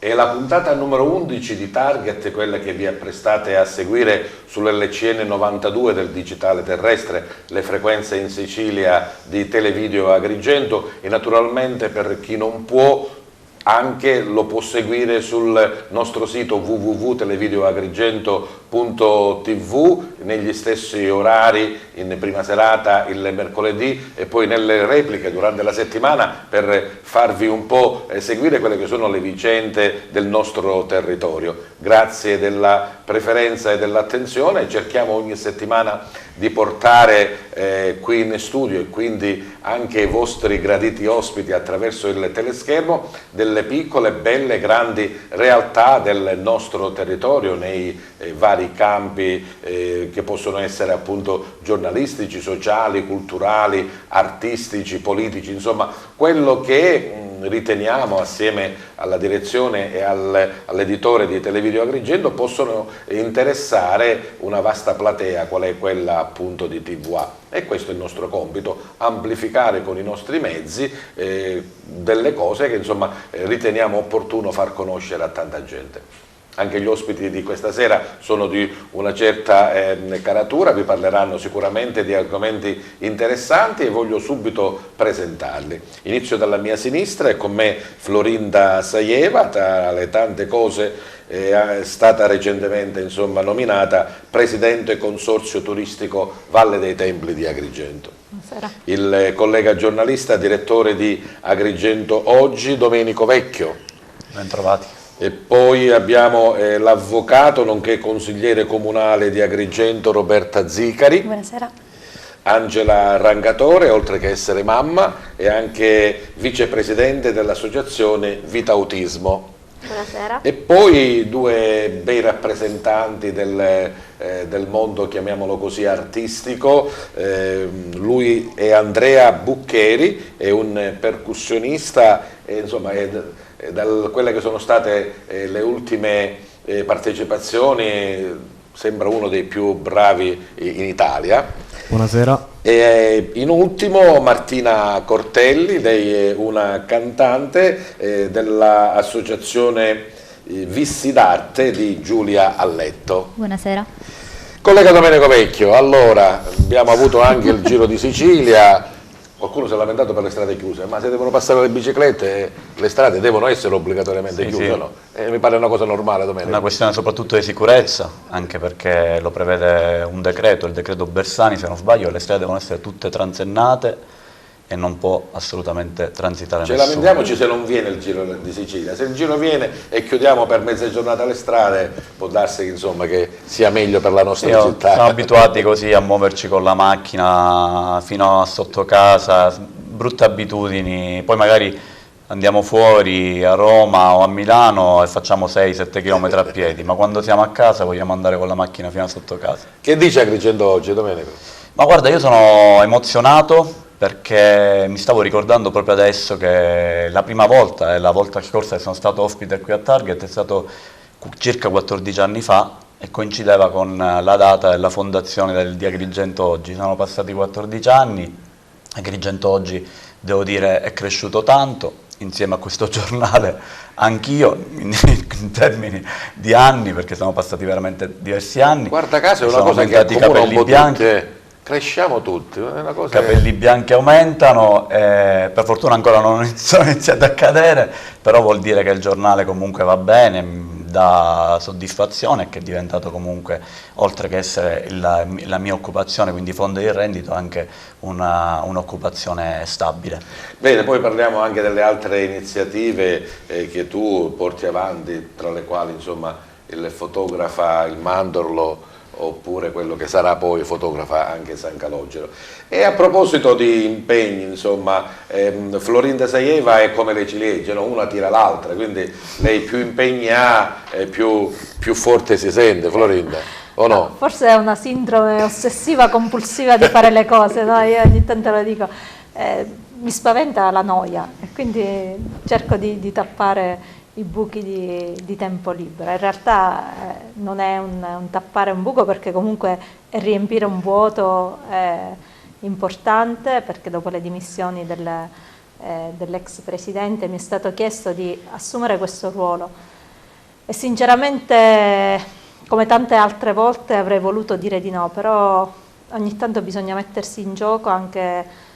È la puntata numero 11 di Target, quella che vi apprestate a seguire sull'LCN 92 del digitale terrestre, le frequenze in Sicilia di Televideo Agrigento, e naturalmente per chi non può anche lo può seguire sul nostro sito www.televideoagrigento.tv negli stessi orari, in prima serata il mercoledì e poi nelle repliche durante la settimana, per farvi un po' seguire quelle che sono le vicende del nostro territorio. Grazie della preferenza e dell'attenzione, cerchiamo ogni settimana di portare qui in studio, e quindi anche i vostri graditi ospiti attraverso il teleschermo, delle piccole, belle, grandi realtà del nostro territorio nei vari campi che possono essere appunto giornalistici, sociali, culturali, artistici, politici, insomma quello che riteniamo assieme alla direzione e all'editore di Televideo Agrigento possono interessare una vasta platea, qual è quella appunto di TVA, e questo è il nostro compito, amplificare con i nostri mezzi delle cose che insomma riteniamo opportuno far conoscere a tanta gente. Anche gli ospiti di questa sera sono di una certa caratura, vi parleranno sicuramente di argomenti interessanti e voglio subito presentarli. Inizio dalla mia sinistra, e con me Florinda Sajeva, tra le tante cose è stata recentemente insomma nominata Presidente Consorzio Turistico Valle dei Templi di Agrigento. Buonasera. Il collega giornalista, direttore di Agrigento Oggi, Domenico Vecchio. Ben trovati. E poi abbiamo l'avvocato nonché consigliere comunale di Agrigento Roberta Zicari. Buonasera. Angela Rangatore, oltre che essere mamma, è anche vicepresidente dell'associazione Vita Autismo. Buonasera. E poi due bei rappresentanti del mondo, chiamiamolo così, artistico. Lui è Andrea Buccheri, è un percussionista, insomma da quelle che sono state le ultime partecipazioni sembra uno dei più bravi in Italia. Buonasera. E in ultimo Martina Cortelli, lei è una cantante dell'associazione Vissi d'Arte di Giulia Alletto. Buonasera. Collega Domenico Vecchio, allora abbiamo avuto anche il Giro di Sicilia. Qualcuno si è lamentato per le strade chiuse, ma se devono passare le biciclette, le strade devono essere obbligatoriamente chiuse, sì. No? Mi pare una cosa normale, Domenico. È una questione soprattutto di sicurezza, anche perché lo prevede un decreto, il decreto Bersani, se non sbaglio, le strade devono essere tutte transennate e non può assolutamente transitare nessuno. Lamentiamoci se non viene il Giro di Sicilia. Se il Giro viene e chiudiamo per mezza giornata le strade, può darsi insomma, che sia meglio per la nostra città. Siamo abituati così a muoverci con la macchina fino a sotto casa, brutte abitudini, poi magari andiamo fuori a Roma o a Milano e facciamo 6-7 km a piedi, ma quando siamo a casa vogliamo andare con la macchina fino a sotto casa. Che dice Agrigento Oggi, Domenico? Ma guarda, io sono emozionato, perché mi stavo ricordando proprio adesso che la prima volta, la volta scorsa che sono stato ospite qui a Target, è stato circa 14 anni fa e coincideva con la data della fondazione di Agrigento Oggi. Sono passati 14 anni, Agrigento Oggi, devo dire, è cresciuto tanto, insieme a questo giornale anch'io, in termini di anni, perché sono passati veramente diversi anni. Guarda caso è una cosa che accomuna un po' tutti. Cresciamo tutti, è una cosa. I capelli bianchi aumentano, per fortuna ancora non sono iniziati a cadere, però vuol dire che il giornale comunque va bene, dà soddisfazione, che è diventato comunque, oltre che essere la mia occupazione, quindi fondo di reddito, anche un'occupazione stabile. Bene, poi parliamo anche delle altre iniziative che tu porti avanti, tra le quali insomma il fotografa il Mandorlo, oppure quello che sarà poi fotografa anche San Calogero. E a proposito di impegni, insomma, Florinda Sajeva è come le ciliegie, no? Una tira l'altra, quindi lei più impegni ha, più forte si sente, Florinda, o no? Forse è una sindrome ossessiva compulsiva di fare le cose, no? Io ogni tanto lo dico, mi spaventa la noia e quindi cerco di tappare i buchi di tempo libero. In realtà non è un tappare un buco, perché comunque è riempire un vuoto importante, perché dopo le dimissioni dell'ex presidente, mi è stato chiesto di assumere questo ruolo e sinceramente, come tante altre volte, avrei voluto dire di no, però ogni tanto bisogna mettersi in gioco anche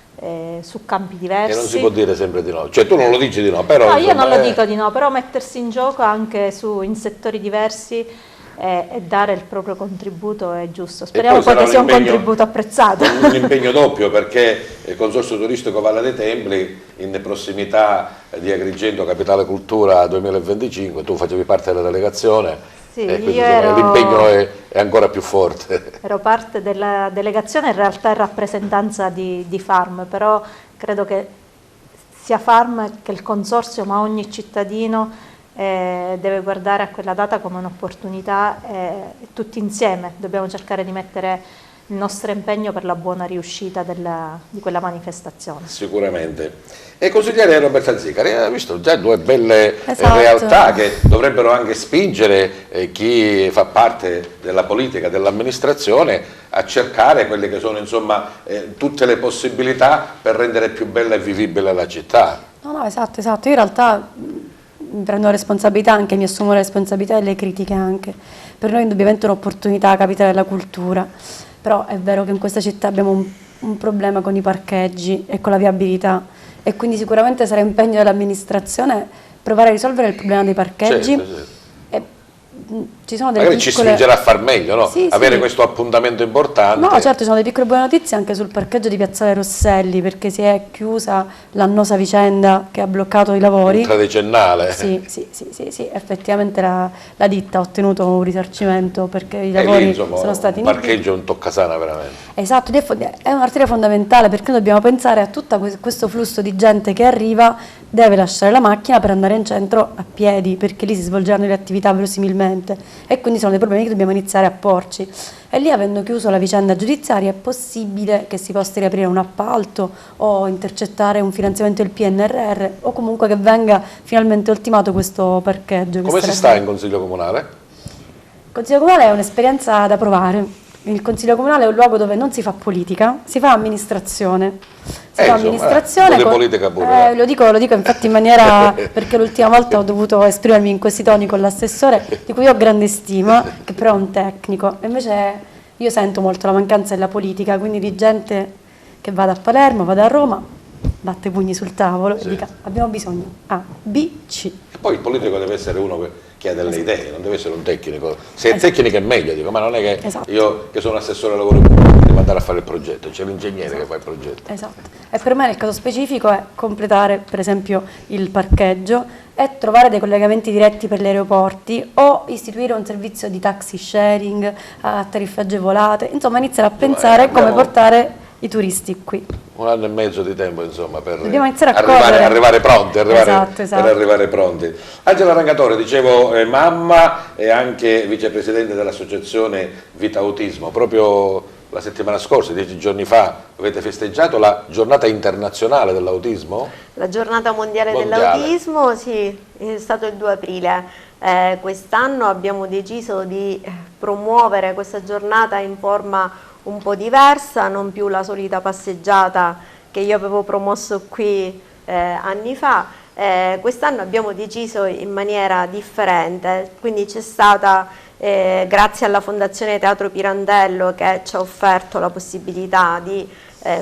su campi diversi. E non si può dire sempre di no, cioè tu non lo dici di no, però... No, insomma, io non lo dico di no, però mettersi in gioco anche in settori diversi e dare il proprio contributo è giusto. Speriamo poi che sia un contributo apprezzato. Un impegno doppio, perché il Consorzio Turistico Valle dei Templi, in prossimità di Agrigento Capitale Cultura 2025, tu facevi parte della delegazione. Sì, quindi l'impegno è ancora più forte. Ero parte della delegazione, in realtà in rappresentanza di Farm, però credo che sia Farm che il Consorzio, ma ogni cittadino deve guardare a quella data come un'opportunità e tutti insieme dobbiamo cercare di mettere il nostro impegno per la buona riuscita di quella manifestazione. Sicuramente. E consigliere Roberta Zicari, ha visto già due belle Esatto. realtà che dovrebbero anche spingere chi fa parte della politica, dell'amministrazione, a cercare quelle che sono insomma tutte le possibilità per rendere più bella e vivibile la città. No, esatto. Io in realtà mi prendo responsabilità, anche mi assumo la responsabilità e le critiche anche. Per noi è indubbiamente un'opportunità capitale della cultura, però è vero che in questa città abbiamo un problema con i parcheggi e con la viabilità, e quindi sicuramente sarà impegno dell'amministrazione provare a risolvere il problema dei parcheggi. Certo. E, ci sono delle Magari piccole... ci spingerà a far meglio, no? Sì, Avere sì. questo appuntamento importante. No, certo, ci sono delle piccole buone notizie anche sul parcheggio di Piazzale Rosselli, perché si è chiusa l'annosa vicenda che ha bloccato i lavori. Ultradecennale. Sì, effettivamente la ditta ha ottenuto un risarcimento perché i lavori lì, insomma, sono stati un parcheggio è un toccasana veramente. Esatto, è un'arteria fondamentale, perché noi dobbiamo pensare a tutto questo flusso di gente che arriva, deve lasciare la macchina per andare in centro a piedi, perché lì si svolgeranno le attività verosimilmente, e quindi sono dei problemi che dobbiamo iniziare a porci. E lì, avendo chiuso la vicenda giudiziaria, è possibile che si possa riaprire un appalto o intercettare un finanziamento del PNRR, o comunque che venga finalmente ultimato questo parcheggio. Come si sta in Consiglio Comunale? Il Consiglio Comunale è un'esperienza da provare. Il Consiglio Comunale è un luogo dove non si fa politica, si fa amministrazione. Un po' di politica pure. Lo dico infatti in maniera, perché l'ultima volta ho dovuto esprimermi in questi toni con l'assessore, di cui ho grande stima, che però è un tecnico. E invece io sento molto la mancanza della politica, quindi di gente che vada a Palermo, vada a Roma, batte i pugni sul tavolo e dica: abbiamo bisogno A, B, C. E poi il politico deve essere uno che ha delle idee, non deve essere un tecnico. Se è tecnico è meglio, dico, ma non è che io che sono assessore ai lavori pubblici devo andare a fare il progetto, c'è l'ingegnere che fa il progetto. Esatto. E per me nel caso specifico è completare per esempio il parcheggio e trovare dei collegamenti diretti per gli aeroporti, o istituire un servizio di taxi sharing a tariffe agevolate, insomma iniziare a pensare come portare i turisti qui. 1 anno e mezzo di tempo, insomma, per arrivare pronti. Esatto. Per arrivare pronti. Angela Rangatore, dicevo, mamma e anche vicepresidente dell'associazione Vita Autismo. Proprio la settimana scorsa, 10 giorni fa, avete festeggiato la giornata internazionale dell'autismo? La giornata mondiale dell'autismo, sì, è stato il 2 aprile. Quest'anno abbiamo deciso di promuovere questa giornata in forma un po' diversa, non più la solita passeggiata che io avevo promosso qui anni fa. Quest'anno abbiamo deciso in maniera differente, quindi c'è stata, grazie alla Fondazione Teatro Pirandello, che ci ha offerto la possibilità di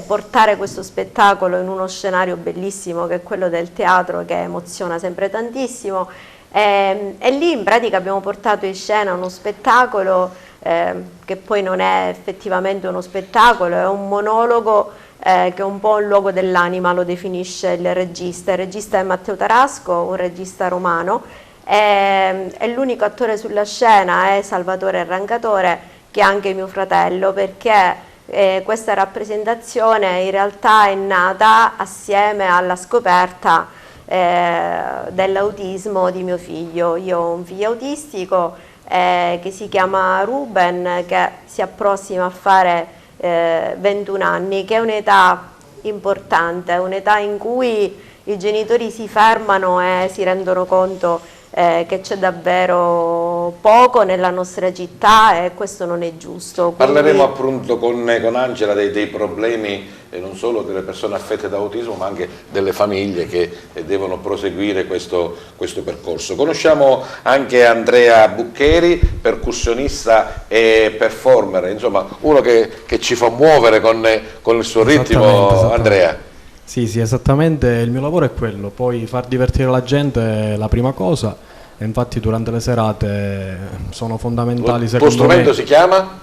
portare questo spettacolo in uno scenario bellissimo che è quello del teatro, che emoziona sempre tantissimo, e lì in pratica abbiamo portato in scena uno spettacolo che poi non è effettivamente uno spettacolo, è un monologo che è un po' un luogo dell'anima, lo definisce il regista. Il regista è Matteo Tarasco, un regista romano, e l'unico attore sulla scena è Salvatore Rangatore, che è anche mio fratello, perché questa rappresentazione in realtà è nata assieme alla scoperta dell'autismo di mio figlio. Io ho un figlio autistico che si chiama Ruben, che si approssima a fare 21 anni, che è un'età importante, un'età in cui i genitori si fermano e si rendono conto che c'è davvero poco nella nostra città e questo non è giusto. Parleremo appunto con Angela dei problemi non solo delle persone affette da autismo ma anche delle famiglie che devono proseguire questo percorso. Conosciamo anche Andrea Buccheri, percussionista e performer, insomma uno che ci fa muovere con il suo ritmo. Esattamente. Andrea. Sì, esattamente, il mio lavoro è quello, poi far divertire la gente è la prima cosa, e infatti durante le serate sono fondamentali. Il tuo strumento si chiama?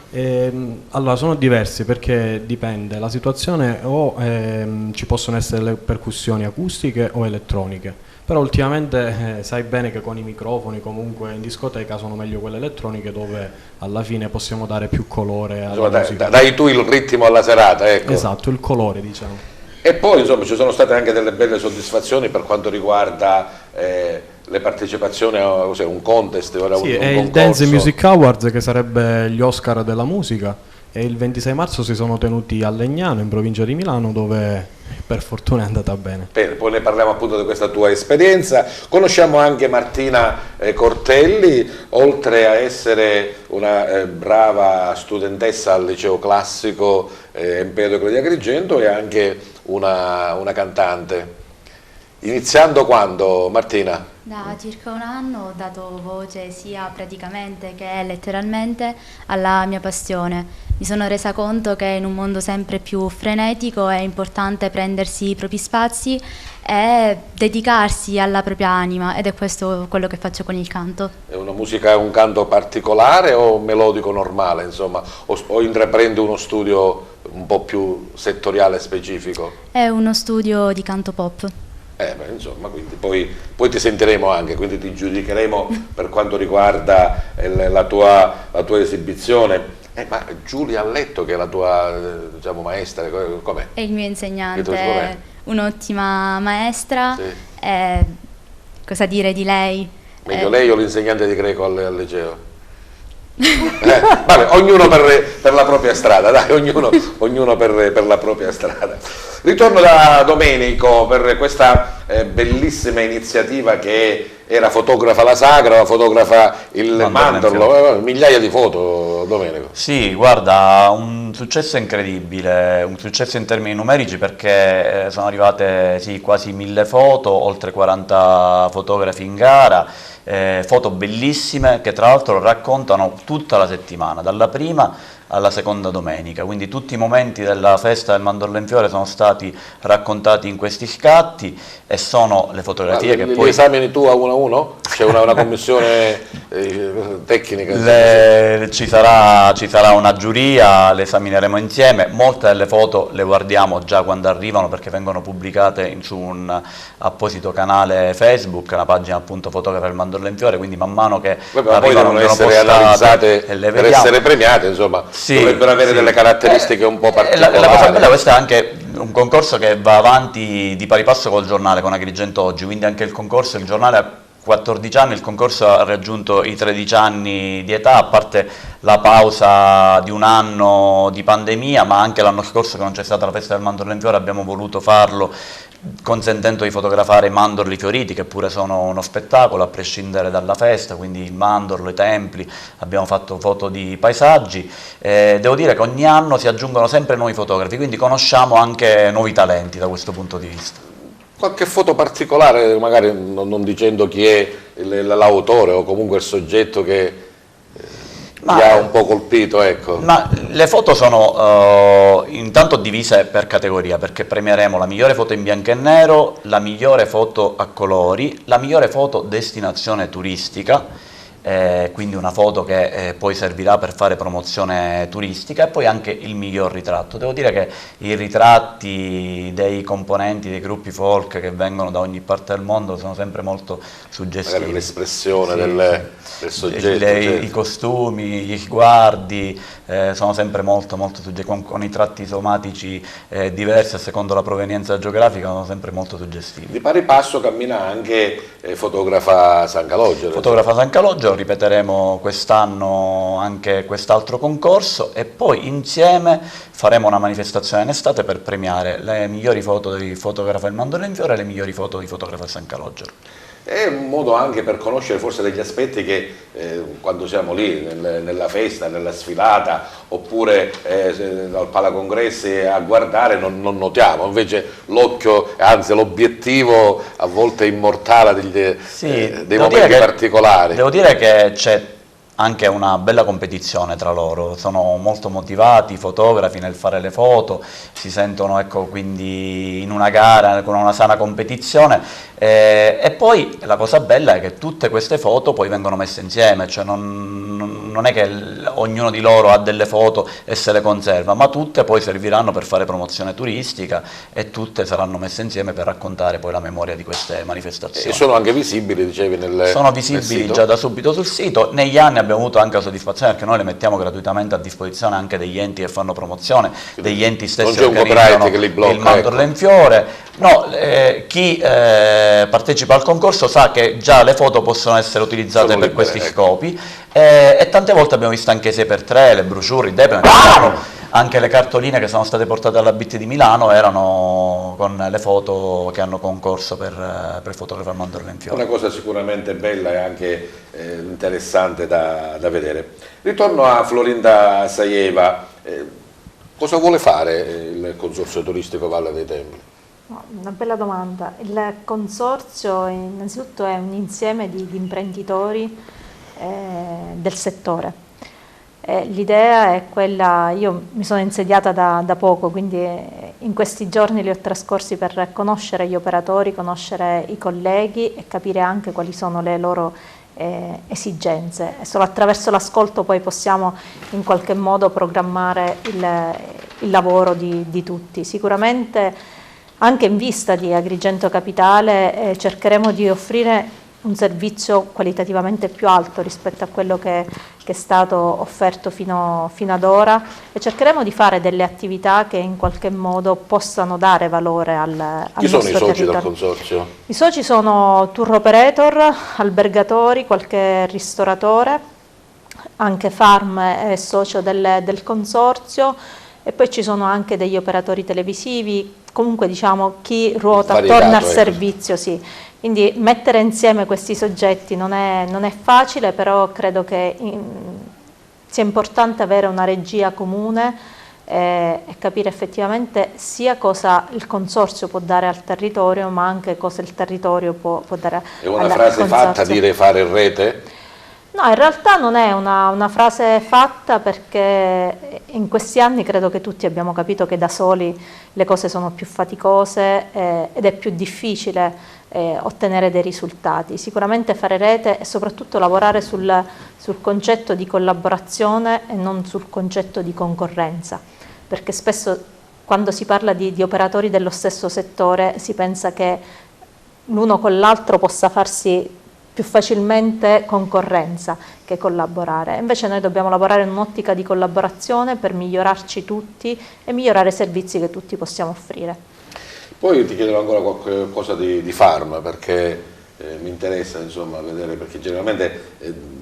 Allora, sono diversi perché dipende la situazione, o ci possono essere le percussioni acustiche o elettroniche, però ultimamente sai bene che con i microfoni comunque in discoteca sono meglio quelle elettroniche, dove alla fine possiamo dare più colore alla musica. Dai tu il ritmo alla serata, ecco. Esatto, il colore, diciamo. E poi insomma ci sono state anche delle belle soddisfazioni per quanto riguarda le partecipazioni a un contest. Sì, è il Dance Music Awards, che sarebbe gli Oscar della musica, e il 26 marzo si sono tenuti a Legnano, in provincia di Milano, dove per fortuna è andata bene. Bene, poi ne parliamo appunto di questa tua esperienza. Conosciamo anche Martina Cortelli, oltre a essere una brava studentessa al liceo classico Empedocle di Agrigento, è anche una cantante. Iniziando quando, Martina? Da circa un anno ho dato voce sia praticamente che letteralmente alla mia passione. Mi sono resa conto che in un mondo sempre più frenetico è importante prendersi i propri spazi e dedicarsi alla propria anima, ed è questo quello che faccio con il canto. È una musica, un canto particolare o melodico normale, insomma, o intraprende uno studio un po' più settoriale e specifico? È uno studio di canto pop. Insomma, quindi poi ti sentiremo anche, quindi ti giudicheremo per quanto riguarda la tua esibizione. Ma Giulia Alletto, che è la tua diciamo, maestra, com'è? È il mio insegnante, un'ottima maestra. Sì. Cosa dire di lei? Meglio lei o l'insegnante di greco al liceo? Vabbè, ognuno per la propria strada, dai, ognuno per la propria strada. Ritorno da Domenico per questa bellissima iniziativa che era Fotografa la Sagra, fotografa il mandorlo, migliaia di foto, Domenico. Sì, guarda, un successo incredibile, un successo in termini numerici, perché sono arrivate quasi 1000 foto, oltre 40 fotografi in gara, foto bellissime che tra l'altro raccontano tutta la settimana, dalla prima alla seconda domenica, quindi tutti i momenti della festa del mandorlo in fiore sono stati raccontati in questi scatti, e sono le fotografie che poi... Li esamini tu a uno? C'è una commissione tecnica? Ci sarà una giuria, le esamineremo insieme. Molte delle foto le guardiamo già quando arrivano, perché vengono pubblicate su un apposito canale Facebook, una pagina appunto Fotografa il mandorlo in fiore, quindi man mano che poi devono essere analizzate per essere premiate, insomma. Sì, dovrebbero avere delle caratteristiche un po' particolari. La cosa bella, questo è anche un concorso che va avanti di pari passo col giornale, con Agrigento Oggi, quindi anche il concorso, il giornale ha 14 anni, il concorso ha raggiunto i 13 anni di età, a parte la pausa di un anno di pandemia, ma anche l'anno scorso, che non c'è stata la festa del mandorlo in fiore, abbiamo voluto farlo consentendo di fotografare i mandorli fioriti, che pure sono uno spettacolo a prescindere dalla festa, quindi il mandorlo, i templi, abbiamo fatto foto di paesaggi. Devo dire che ogni anno si aggiungono sempre nuovi fotografi, quindi conosciamo anche nuovi talenti da questo punto di vista. Qualche foto particolare, magari non dicendo chi è l'autore o comunque il soggetto che ti ha un po' colpito, ecco. Ma le foto sono intanto divise per categoria, perché premieremo la migliore foto in bianco e nero, la migliore foto a colori, la migliore foto destinazione turistica, quindi una foto che poi servirà per fare promozione turistica, e poi anche il miglior ritratto. Devo dire che i ritratti dei componenti dei gruppi folk che vengono da ogni parte del mondo sono sempre molto suggestivi. Magari l'espressione del soggetto, i costumi, gli sguardi sono sempre molto suggestivi, con i tratti somatici diversi a secondo la provenienza geografica, sono sempre molto suggestivi. Di pari passo cammina anche Fotografa San Calogero. Fotografa San Calogero, ripeteremo quest'anno anche quest'altro concorso, e poi insieme faremo una manifestazione in estate per premiare le migliori foto di Fotografa il mandorlo in fiore e le migliori foto di Fotografa San Calogero. è un modo anche per conoscere forse degli aspetti che quando siamo lì nella festa, nella sfilata oppure al Palacongressi a guardare non notiamo, invece l'occhio, anzi l'obiettivo a volte immortala dei momenti particolari. Devo dire che c'è anche una bella competizione tra loro, sono molto motivati i fotografi nel fare le foto, si sentono, ecco, quindi in una gara con una sana competizione, e poi la cosa bella è che tutte queste foto poi vengono messe insieme, cioè non è che ognuno di loro ha delle foto e se le conserva, ma tutte poi serviranno per fare promozione turistica e tutte saranno messe insieme per raccontare poi la memoria di queste manifestazioni. E sono anche visibili, dicevi, sono visibili già da subito sul sito. Negli anni abbiamo avuto anche la soddisfazione perché noi le mettiamo gratuitamente a disposizione anche degli enti che fanno promozione, degli enti stessi che organizzano il Mandorlenfiore. No, chi partecipa al concorso sa che già le foto possono essere utilizzate per questi scopi, e tante volte abbiamo visto anche 6x3, le brochure, i deploy, anche le cartoline che sono state portate alla BIT di Milano erano con le foto che hanno concorso per il fotografo al Mandorlenfiore. Una cosa sicuramente bella e anche interessante da vedere. Ritorno a Florinda Sajeva, cosa vuole fare il Consorzio Turistico Valle dei Templi? Una bella domanda. Il consorzio innanzitutto è un insieme di imprenditori del settore. L'idea è quella, io mi sono insediata da poco, quindi in questi giorni li ho trascorsi per conoscere gli operatori, conoscere i colleghi e capire anche quali sono le loro esigenze. E solo attraverso l'ascolto poi possiamo in qualche modo programmare il lavoro di tutti. Sicuramente anche in vista di Agrigento Capitale cercheremo di offrire un servizio qualitativamente più alto rispetto a quello che è stato offerto fino ad ora, e cercheremo di fare delle attività che in qualche modo possano dare valore al nostro territorio. Chi sono i soci del consorzio? I soci sono tour operator, albergatori, qualche ristoratore, anche Farm è socio del consorzio, e poi ci sono anche degli operatori televisivi, comunque diciamo chi ruota attorno al servizio, sì. Quindi mettere insieme questi soggetti non è facile, però credo che sia importante avere una regia comune e capire effettivamente sia cosa il consorzio può dare al territorio, ma anche cosa il territorio può dare al consorzio. È una frase fatta dire fare rete? No, in realtà non è una frase fatta, perché in questi anni credo che tutti abbiamo capito che da soli le cose sono più faticose ed è più difficile ottenere dei risultati. Sicuramente fare rete e soprattutto lavorare sul concetto di collaborazione e non sul concetto di concorrenza, perché spesso quando si parla di operatori dello stesso settore si pensa che l'uno con l'altro possa farsi più facilmente concorrenza che collaborare. Invece noi dobbiamo lavorare in un'ottica di collaborazione per migliorarci tutti e migliorare i servizi che tutti possiamo offrire. Poi ti chiederò ancora qualcosa di Farm, perché mi interessa, insomma, vedere, perché generalmente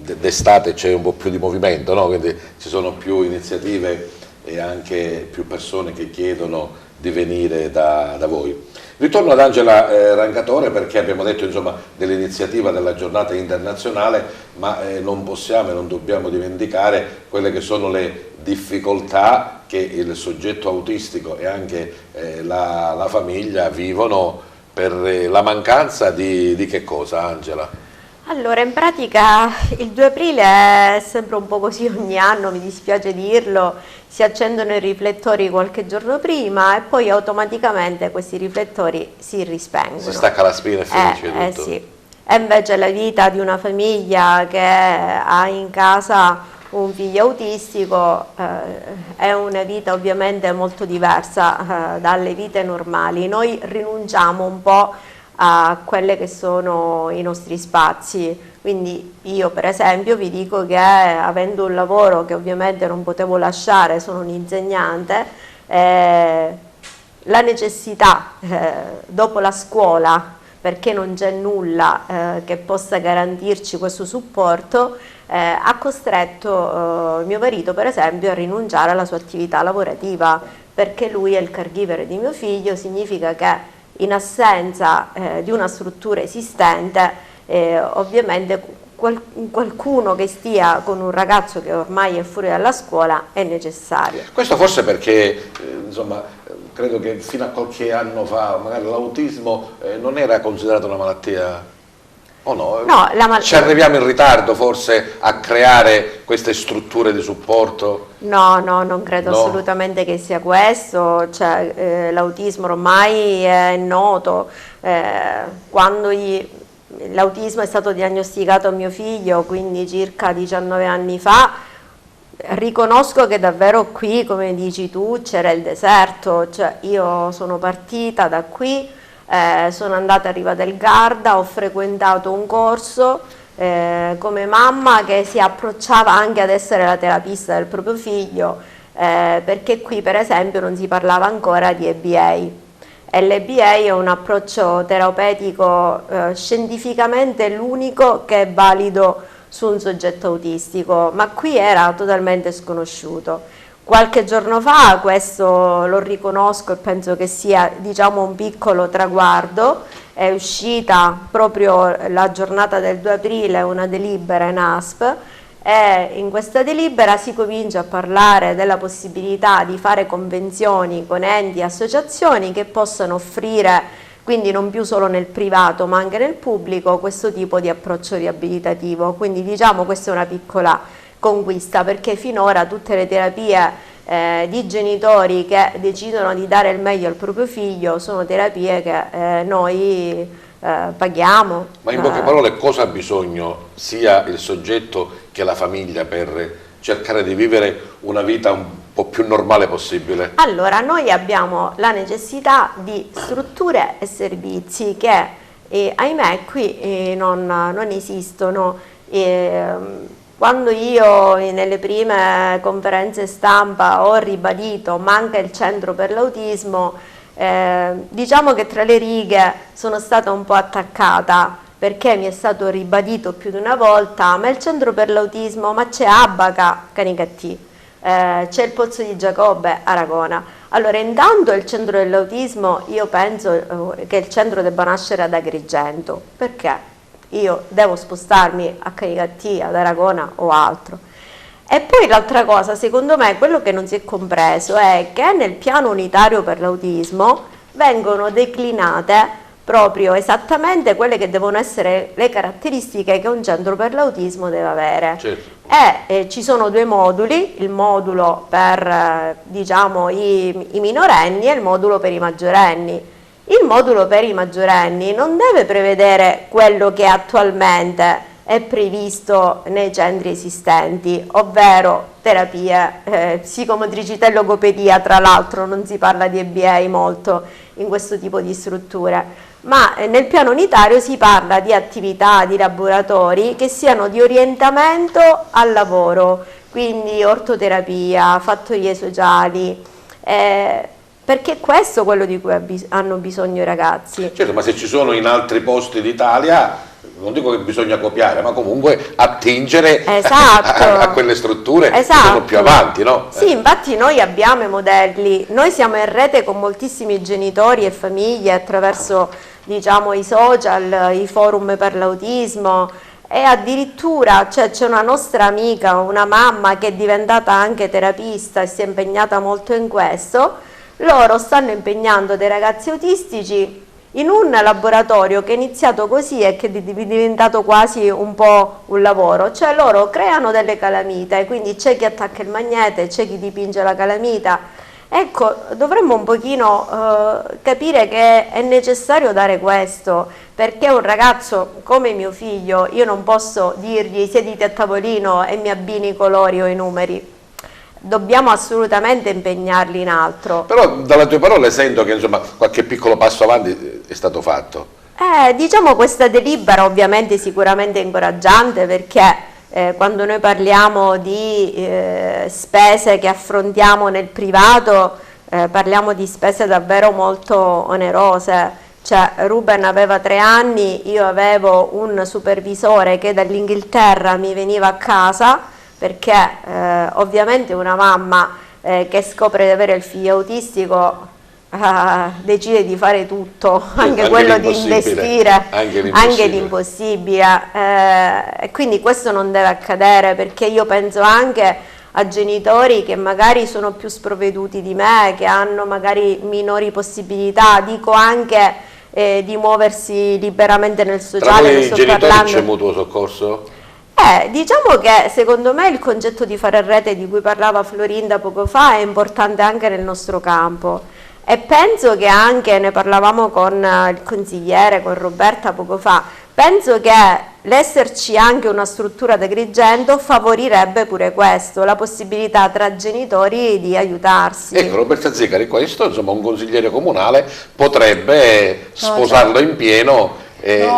d'estate c'è un po' più di movimento, no? Quindi ci sono più iniziative e anche più persone che chiedono di venire da voi. Ritorno ad Angela Rancatore, perché abbiamo detto, insomma, dell'iniziativa della giornata internazionale, ma non possiamo e non dobbiamo dimenticare quelle che sono le difficoltà che il soggetto autistico e anche la famiglia vivono per la mancanza di che cosa, Angela? Allora, in pratica il 2 aprile è sempre un po' così ogni anno, mi dispiace dirlo, si accendono i riflettori qualche giorno prima e poi automaticamente questi riflettori si rispengono. Si stacca la spina e finisce tutto. Sì. E invece la vita di una famiglia che ha in casa un figlio autistico è una vita ovviamente molto diversa dalle vite normali. Noi rinunciamo un po' a quelle che sono i nostri spazi, quindi io per esempio vi dico che avendo un lavoro che ovviamente non potevo lasciare, sono un'insegnante, la necessità dopo la scuola, perché non c'è nulla che possa garantirci questo supporto, ha costretto mio marito per esempio a rinunciare alla sua attività lavorativa, perché lui è il caregiver di mio figlio. Significa che in assenza di una struttura esistente, ovviamente qualcuno che stia con un ragazzo che ormai è fuori dalla scuola è necessario. Questo forse perché, insomma, credo che fino a qualche anno fa magari l'autismo non era considerato una malattia. O no? No, ci arriviamo in ritardo forse a creare queste strutture di supporto? No, non credo assolutamente che sia questo, cioè, l'autismo ormai è noto. Quando l'autismo è stato diagnosticato a mio figlio, quindi circa 19 anni fa, riconosco che davvero qui, come dici tu, c'era il deserto, cioè io sono partita da qui, sono andata a Riva del Garda, ho frequentato un corso come mamma che si approcciava anche ad essere la terapista del proprio figlio, perché qui per esempio non si parlava ancora di EBA. E l'EBA è un approccio terapeutico scientificamente l'unico che è valido su un soggetto autistico, ma qui era totalmente sconosciuto. Qualche giorno fa, questo lo riconosco e penso che sia, diciamo, un piccolo traguardo, è uscita proprio la giornata del 2 aprile una delibera in ASP, e in questa delibera si comincia a parlare della possibilità di fare convenzioni con enti e associazioni che possano offrire, quindi non più solo nel privato ma anche nel pubblico, questo tipo di approccio riabilitativo. Quindi diciamo questa è una piccola conquista, perché finora tutte le terapie di genitori che decidono di dare il meglio al proprio figlio sono terapie che noi paghiamo. Ma in poche parole cosa ha bisogno sia il soggetto che la famiglia per cercare di vivere una vita un po' più normale possibile? Allora, noi abbiamo la necessità di strutture e servizi che ahimè qui non esistono. Quando io nelle prime conferenze stampa ho ribadito manca il centro per l'autismo, diciamo che tra le righe sono stata un po' attaccata, perché mi è stato ribadito più di una volta: ma il centro per l'autismo, ma c'è Abaca Canicattì, c'è il Pozzo di Giacobbe Aragona. Allora, intanto il centro dell'autismo io penso che il centro debba nascere ad Agrigento, perché io devo spostarmi a Canicattì, ad Aragona o altro. E poi l'altra cosa, secondo me, quello che non si è compreso è che nel piano unitario per l'autismo vengono declinate proprio esattamente quelle che devono essere le caratteristiche che un centro per l'autismo deve avere. Certo. E ci sono due moduli, il modulo per diciamo i minorenni e il modulo per i maggiorenni. Il modulo per i maggiorenni non deve prevedere quello che attualmente è previsto nei centri esistenti, ovvero terapie, psicomotricità e logopedia. Tra l'altro non si parla di EBA molto in questo tipo di strutture, ma nel piano unitario si parla di attività, di laboratori che siano di orientamento al lavoro, quindi ortoterapia, fattorie sociali, perché questo è quello di cui hanno bisogno i ragazzi. Certo, ma se ci sono in altri posti d'Italia, non dico che bisogna copiare, ma comunque attingere a quelle strutture che sono più avanti, no? Sì, infatti noi abbiamo i modelli, noi siamo in rete con moltissimi genitori e famiglie attraverso, diciamo, i social, i forum per l'autismo, e addirittura c'è una nostra amica, una mamma che è diventata anche terapista e si è impegnata molto in questo. Loro stanno impegnando dei ragazzi autistici in un laboratorio che è iniziato così e che è diventato quasi un po' un lavoro, cioè loro creano delle calamite, quindi c'è chi attacca il magnete, c'è chi dipinge la calamita. Ecco, dovremmo un pochino capire che è necessario dare questo, perché un ragazzo come mio figlio, io non posso dirgli siediti a tavolino e mi abbini i colori o i numeri. Dobbiamo assolutamente impegnarli in altro. Però dalle tue parole sento che insomma qualche piccolo passo avanti è stato fatto. Diciamo questa delibera ovviamente sicuramente incoraggiante, perché quando noi parliamo di spese che affrontiamo nel privato, parliamo di spese davvero molto onerose. Cioè, Ruben aveva 3 anni, io avevo un supervisore che dall'Inghilterra mi veniva a casa, perché ovviamente una mamma che scopre di avere il figlio autistico decide di fare tutto, anche quello di investire, anche l'impossibile. E quindi questo non deve accadere, perché io penso anche a genitori che magari sono più sprovveduti di me, che hanno magari minori possibilità, dico anche di muoversi liberamente nel sociale. Tra voi genitori c'è mutuo soccorso? Diciamo che secondo me il concetto di fare rete di cui parlava Florinda poco fa è importante anche nel nostro campo, e penso che anche, ne parlavamo con il consigliere, con Roberta poco fa, penso che l'esserci anche una struttura ad Agrigento favorirebbe pure questo, la possibilità tra genitori di aiutarsi. Ecco, Roberta Zicari, questo insomma un consigliere comunale potrebbe sposarlo in pieno e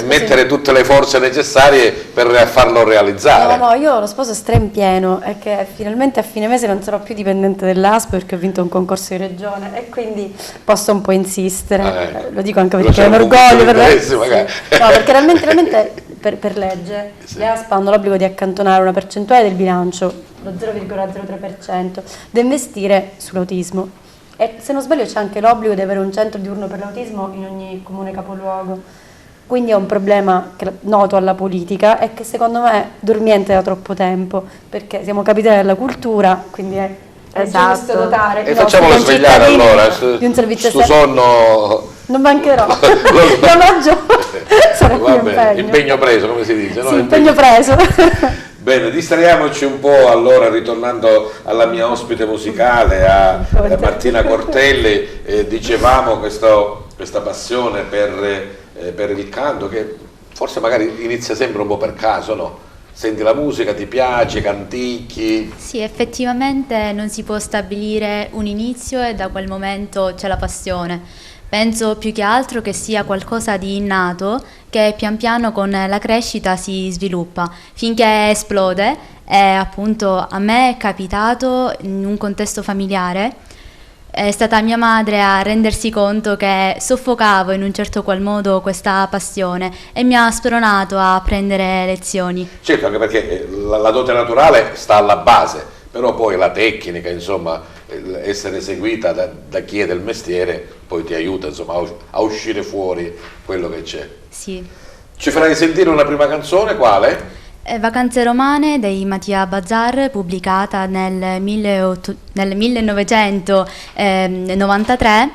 mettere tutte le forze necessarie per farlo realizzare. No, io lo sposo in pieno, è che finalmente a fine mese non sarò più dipendente dell'ASP perché ho vinto un concorso di regione e quindi posso un po' insistere, lo dico anche perché è un orgoglio per me. Sì. No, perché realmente per legge le ASP hanno l'obbligo di accantonare una percentuale del bilancio, lo 0,03%, da investire sull'autismo, e se non sbaglio c'è anche l'obbligo di avere un centro diurno per l'autismo in ogni comune capoluogo. Quindi è un problema noto alla politica e che secondo me è dormiente da troppo tempo, perché siamo capitali della cultura, quindi è giusto dotare e facciamolo svegliare allora di un servizio sonno. Non mancherò, l'omaggio sarà qui impegno preso, come si dice, no? Sì, impegno preso. Bene, distraiamoci un po' allora, ritornando alla mia ospite musicale, a Martina Cortelli. Dicevamo questa passione per il canto, che forse magari inizia sempre un po' per caso, no? Senti la musica, ti piace, canticchi? Sì, effettivamente non si può stabilire un inizio e da quel momento c'è la passione. Penso più che altro che sia qualcosa di innato che pian piano con la crescita si sviluppa finché esplode, e appunto a me è capitato in un contesto familiare. È stata mia madre a rendersi conto che soffocavo in un certo qual modo questa passione e mi ha spronato a prendere lezioni. Certo, anche perché la dote naturale sta alla base, però poi la tecnica, insomma, essere seguita da chi è del mestiere poi ti aiuta, insomma, a uscire fuori quello che c'è. Sì. Ci farai sentire una prima canzone, quale? Vacanze romane dei Mattia Bazar, pubblicata nel 1993,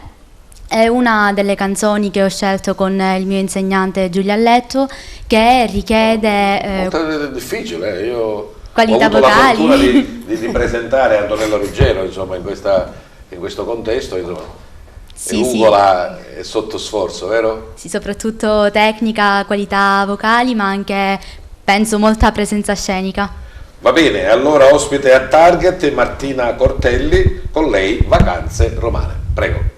è una delle canzoni che ho scelto con il mio insegnante Giulia Letto, che richiede molto difficile, io qualità ho avuto vocali. la fortuna di presentare Antonello Ruggero, insomma, in questo contesto, insomma. Sì, Ugola è sotto sforzo, vero? Sì, soprattutto tecnica, qualità vocali, ma anche penso molta presenza scenica. Va bene, allora ospite a Target Martina Cortelli, con lei Vacanze romane. Prego.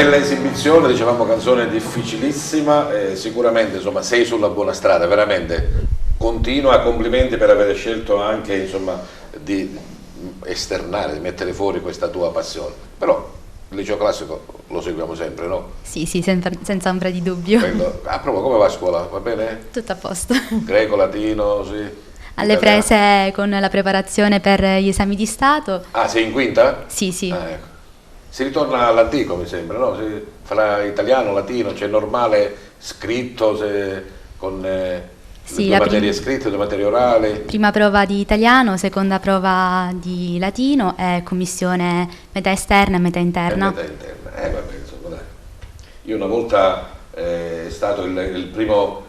bella esibizione, dicevamo canzone difficilissima, sicuramente insomma sei sulla buona strada, veramente continua, complimenti per aver scelto anche insomma di esternare, di mettere fuori questa tua passione, però il liceo classico lo seguiamo sempre, no? Sì, senza ombra di dubbio. Proprio come va a scuola, va bene? Tutto a posto. Greco, latino, sì? Alle Italiano. prese con la preparazione per gli esami di Stato. Ah, sei in quinta? Sì, sì. Ah, ecco. Si ritorna all'antico, mi sembra, no? Fra italiano, latino, c'è normale, scritto, con le Sì, due materie scritte, due materie orali. Prima prova di italiano, seconda prova di latino e commissione metà esterna e metà interna. Metà interna. Vabbè, insomma, dai. Io una volta è stato il primo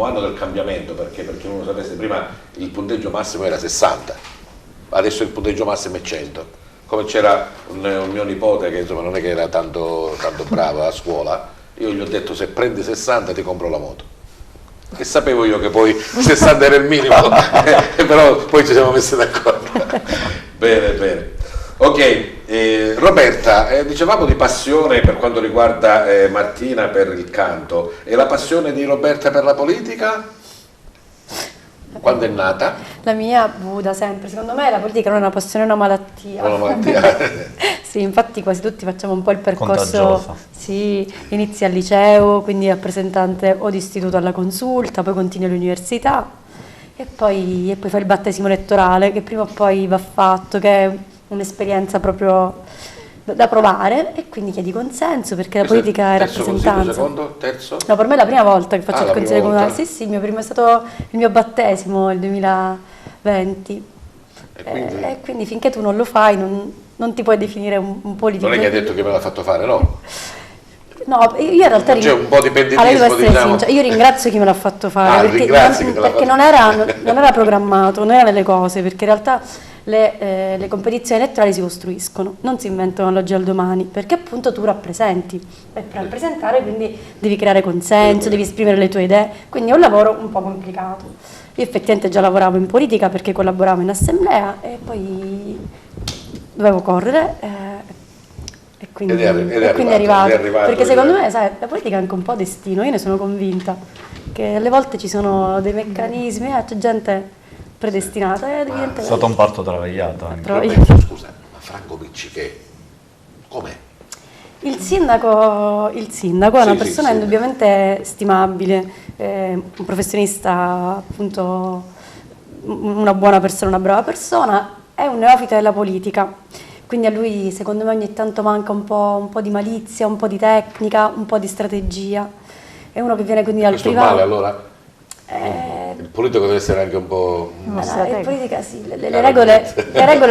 anno del cambiamento, perché non lo sapesse, prima il punteggio massimo era 60, adesso il punteggio massimo è 100. Come c'era un mio nipote che insomma non è che era tanto bravo a scuola, io gli ho detto: se prendi 60 ti compro la moto. E sapevo io che poi 60 era il minimo, però poi ci siamo messi d'accordo. Bene, bene. Ok, Roberta, dicevamo di passione per quanto riguarda Martina per il canto, e la passione di Roberta per la politica? Quando è nata? La mia da sempre, secondo me la politica non è una passione, è una malattia. Una malattia. Sì, infatti quasi tutti facciamo un po' il percorso. Contagiosa. Sì, inizi al liceo, quindi rappresentante o di istituto alla consulta, poi continui all'università e poi fai il battesimo elettorale, che prima o poi va fatto, che è un'esperienza proprio da provare, e quindi chiedi consenso, perché la politica è rappresentanza. Secondo, terzo? No, per me è la prima volta che faccio il consiglio comunale. volta? Sì, è stato il mio battesimo nel 2020. E quindi finché tu non lo fai non ti puoi definire un politico. Non è che hai detto che me l'ha fatto fare, no? No, io in realtà c'è un po' di pendentismo, allora, devo essere diciamo. sincera, io ringrazio chi me l'ha fatto fare, perché non era programmato, non era nelle cose, perché in realtà le competizioni elettorali si costruiscono, non si inventano dall'oggi al domani, perché appunto tu rappresenti, e per rappresentare quindi devi creare consenso, devi esprimere le tue idee, quindi è un lavoro un po' complicato. Io effettivamente già lavoravo in politica perché collaboravo in assemblea e poi dovevo correre e quindi è arrivato. Perché secondo me, sai, la politica è anche un po' destino, io ne sono convinta, che alle volte ci sono dei meccanismi, c'è gente predestinata e È stato un parto travagliato anche. Scusa, ma Franco Piccichè com'è? Il sindaco è una persona indubbiamente stimabile, un professionista, appunto, una buona persona, una brava persona, è un neofita della politica, quindi a lui secondo me ogni tanto manca un po' di malizia, un po' di tecnica, un po' di strategia. È uno che viene quindi dal privato. Male allora? Il politico deve essere anche un po'... in politica sì, le regole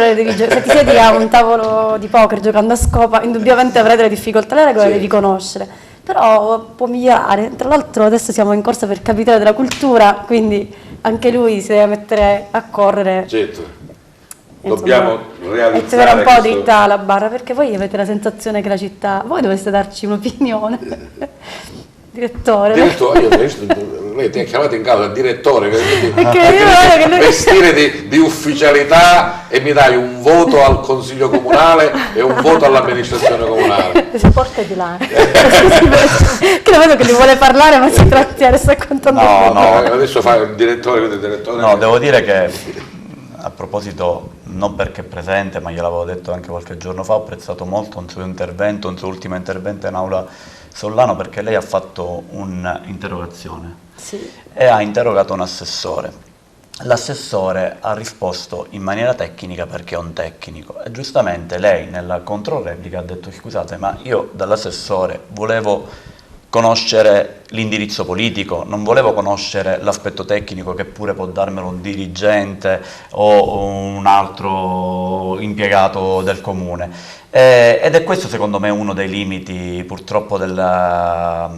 le devi giocare. Se ti siedi a un tavolo di poker giocando a scopa, indubbiamente avrai delle difficoltà, le regole le devi conoscere, però può migliorare. Tra l'altro adesso siamo in corsa per capitale della cultura, quindi anche lui si deve mettere a correre. Certo. Dobbiamo realizzare e tenere un po' dritta la barra, perché voi avete la sensazione che la città... Voi dovreste darci un'opinione. Direttore, lei ti ha chiamato in causa direttore, che vestire di ufficialità, e mi dai un voto al consiglio comunale e un voto all'amministrazione comunale. Si porta di là. Che lo vedo che gli vuole parlare, ma si trattiene, sta contando. No, adesso fa il direttore, No, devo dire che a proposito, non perché è presente, ma gliel'avevo detto anche qualche giorno fa, ho apprezzato molto un suo intervento, un suo ultimo intervento in aula Sollano, perché lei ha fatto un'interrogazione e ha interrogato un assessore. L'assessore ha risposto in maniera tecnica perché è un tecnico e giustamente lei nella controreplica ha detto: scusate, ma io dall'assessore volevo conoscere l'indirizzo politico, non volevo conoscere l'aspetto tecnico che pure può darmelo un dirigente o un altro impiegato del comune. Ed è questo secondo me uno dei limiti purtroppo della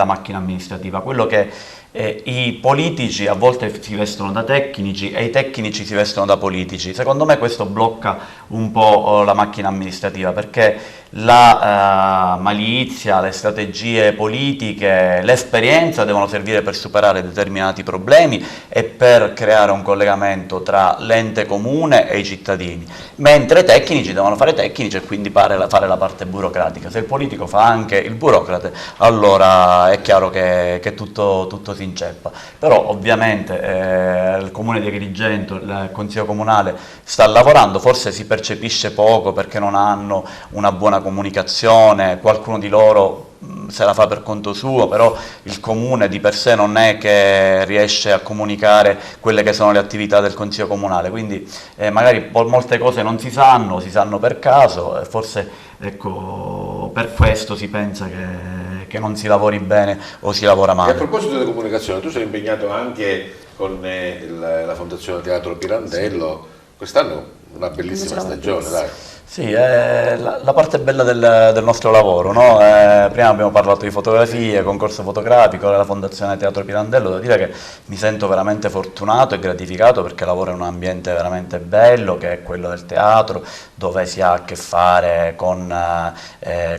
macchina amministrativa, quello che i politici a volte si vestono da tecnici e i tecnici si vestono da politici. Secondo me questo blocca un po' la macchina amministrativa, perché la malizia, le strategie politiche, l'esperienza devono servire per superare determinati problemi e per creare un collegamento tra l'ente comune e i cittadini, mentre i tecnici devono fare tecnici e quindi fare la parte burocratica. Se il politico fa anche il burocrate, allora è chiaro che tutto si inceppa. Però ovviamente il comune di Agrigento, il consiglio comunale sta lavorando, forse si percepisce poco perché non hanno una buona comunicazione, qualcuno di loro se la fa per conto suo, però il comune di per sé non è che riesce a comunicare quelle che sono le attività del consiglio comunale, quindi magari molte cose non si sanno per caso, e forse ecco, per questo si pensa che non si lavori bene o si lavora male. E a proposito della comunicazione, tu sei impegnato anche con la Fondazione Teatro Pirandello, quest'anno una bellissima stagione, dai. Sì, è la parte bella del nostro lavoro, no? Prima abbiamo parlato di fotografie, concorso fotografico, la Fondazione Teatro Pirandello. Devo dire che mi sento veramente fortunato e gratificato perché lavoro in un ambiente veramente bello, che è quello del teatro, dove si ha a che fare con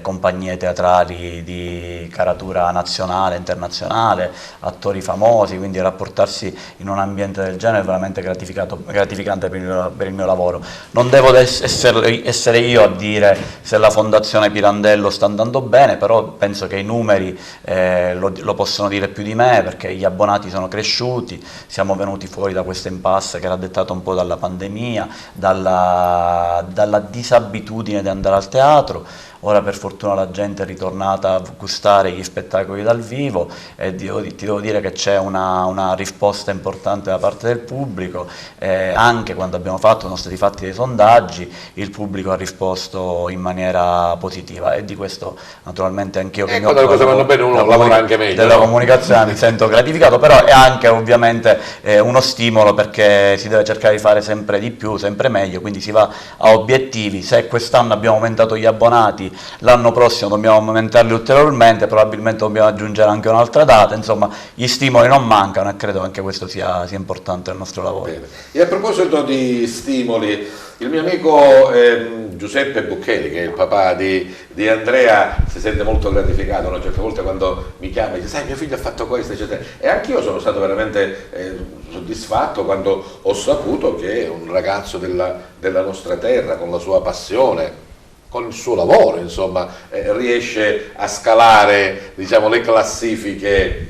compagnie teatrali di caratura nazionale, internazionale, attori famosi, quindi rapportarsi in un ambiente del genere è veramente gratificante per il mio lavoro. Non devo essere io a dire se la Fondazione Pirandello sta andando bene, però penso che i numeri lo possono dire più di me, perché gli abbonati sono cresciuti, siamo venuti fuori da questo impasse che era dettato un po' dalla pandemia, dalla disabitudine di andare al teatro. Ora per fortuna la gente è ritornata a gustare gli spettacoli dal vivo e ti devo dire che c'è una risposta importante da parte del pubblico, anche quando sono stati fatti dei sondaggi, il pubblico ha risposto in maniera positiva e di questo naturalmente anch'io che mi quando le cose vanno bene uno lavora anche meglio. Della comunicazione mi sento gratificato, però è anche ovviamente uno stimolo perché si deve cercare di fare sempre di più, sempre meglio, quindi si va a obiettivi. Se quest'anno abbiamo aumentato gli abbonati, l'anno prossimo dobbiamo aumentarli ulteriormente, probabilmente dobbiamo aggiungere anche un'altra data, insomma gli stimoli non mancano e credo anche questo sia importante nel nostro lavoro. Bene. E a proposito di stimoli, il mio amico Giuseppe Buccheri, che è il papà di Andrea, si sente molto gratificato, no? Certe volte quando mi chiama e dice sai mio figlio ha fatto questo, eccetera, e anch'io sono stato veramente soddisfatto quando ho saputo che un ragazzo della nostra terra, con la sua passione, con il suo lavoro, insomma, riesce a scalare, diciamo, le classifiche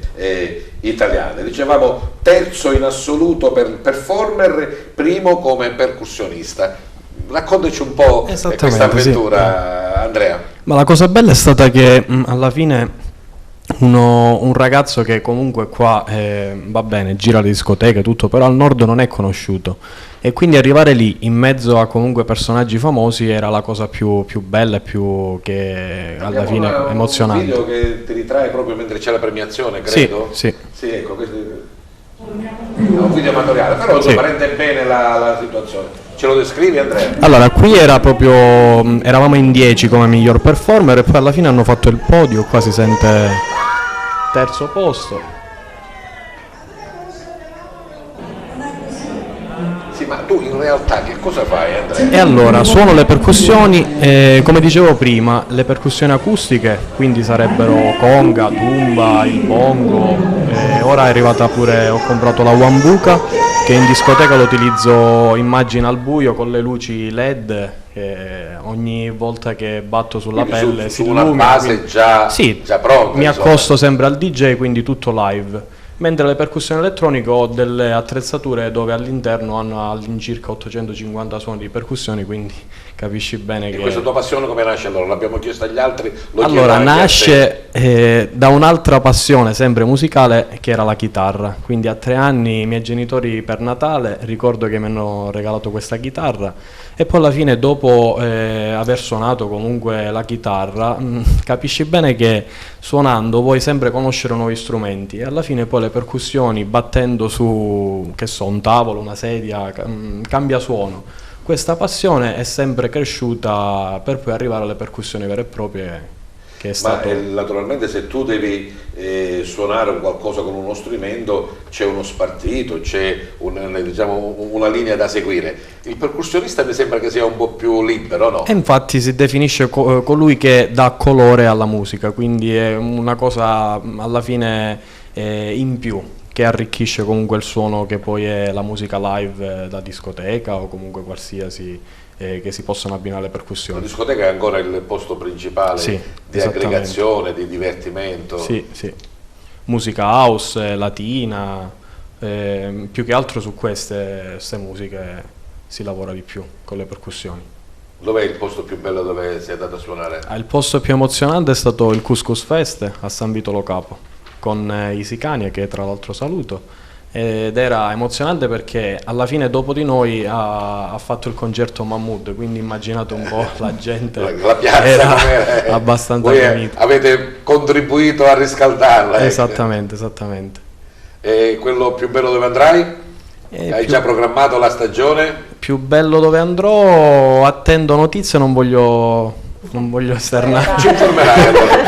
italiane. Dicevamo terzo in assoluto per performer, primo come percussionista. Raccontaci un po' questa avventura, sì. Andrea. Ma la cosa bella è stata che alla fine un ragazzo che comunque qua va bene, gira le discoteche, tutto, però al nord non è conosciuto. E quindi arrivare lì in mezzo a comunque personaggi famosi era la cosa più bella e più che alla fine emozionante. Un video che ti ritrae proprio mentre c'è la premiazione, credo? Sì. Sì, ecco, questo è un video amatoriale, però sì, rende bene la situazione. Ce lo descrivi, Andrea? Allora, qui eravamo in 10 come miglior performer e poi alla fine hanno fatto il podio, qua si sente terzo posto. Ma tu in realtà che cosa fai, Andrea? E allora, suono le percussioni, come dicevo prima, le percussioni acustiche, quindi sarebbero conga, tumba, il bongo, ora è arrivata pure, ho comprato la wambuka, che in discoteca lo utilizzo, immagina al buio con le luci LED, ogni volta che batto sulla pelle si illumina. Una base già pronta. Mi accosto sempre al DJ, quindi tutto live. Mentre le percussioni elettroniche ho delle attrezzature dove all'interno hanno all'incirca 850 suoni di percussioni, quindi capisci bene che... questa tua passione come nasce allora? L'abbiamo chiesto agli altri, allora nasce da un'altra passione sempre musicale che era la chitarra, quindi a 3 anni i miei genitori per Natale ricordo che mi hanno regalato questa chitarra e poi alla fine dopo aver suonato comunque la chitarra capisci bene che suonando vuoi sempre conoscere nuovi strumenti e alla fine poi le percussioni battendo su, che so, un tavolo, una sedia, cambia suono. Questa passione è sempre cresciuta per poi arrivare alle percussioni vere e proprie che è stato... Ma naturalmente se tu devi suonare qualcosa con uno strumento c'è uno spartito, c'è diciamo, una linea da seguire. Il percussionista mi sembra che sia un po' più libero, no? E infatti si definisce colui che dà colore alla musica, quindi è una cosa alla fine in più, che arricchisce comunque il suono che poi è la musica live da discoteca o comunque qualsiasi che si possono abbinare alle percussioni. La discoteca è ancora il posto principale, sì, di aggregazione, di divertimento. Sì, sì. Musica house, latina, più che altro su queste musiche si lavora di più con le percussioni. Dov'è il posto più bello dove sei andato a suonare? Il posto più emozionante è stato il Couscous Fest a San Vito Lo Capo con Isicania, che tra l'altro saluto, ed era emozionante perché alla fine dopo di noi ha fatto il concerto Mahmood, quindi immaginate un po' la gente, la piazza era abbastanza finita. Avete contribuito a riscaldarla. Esattamente, esattamente. E quello più bello dove andrai? Hai già programmato la stagione? Più bello dove andrò, attendo notizie, non voglio esternare. Ci informerai allora.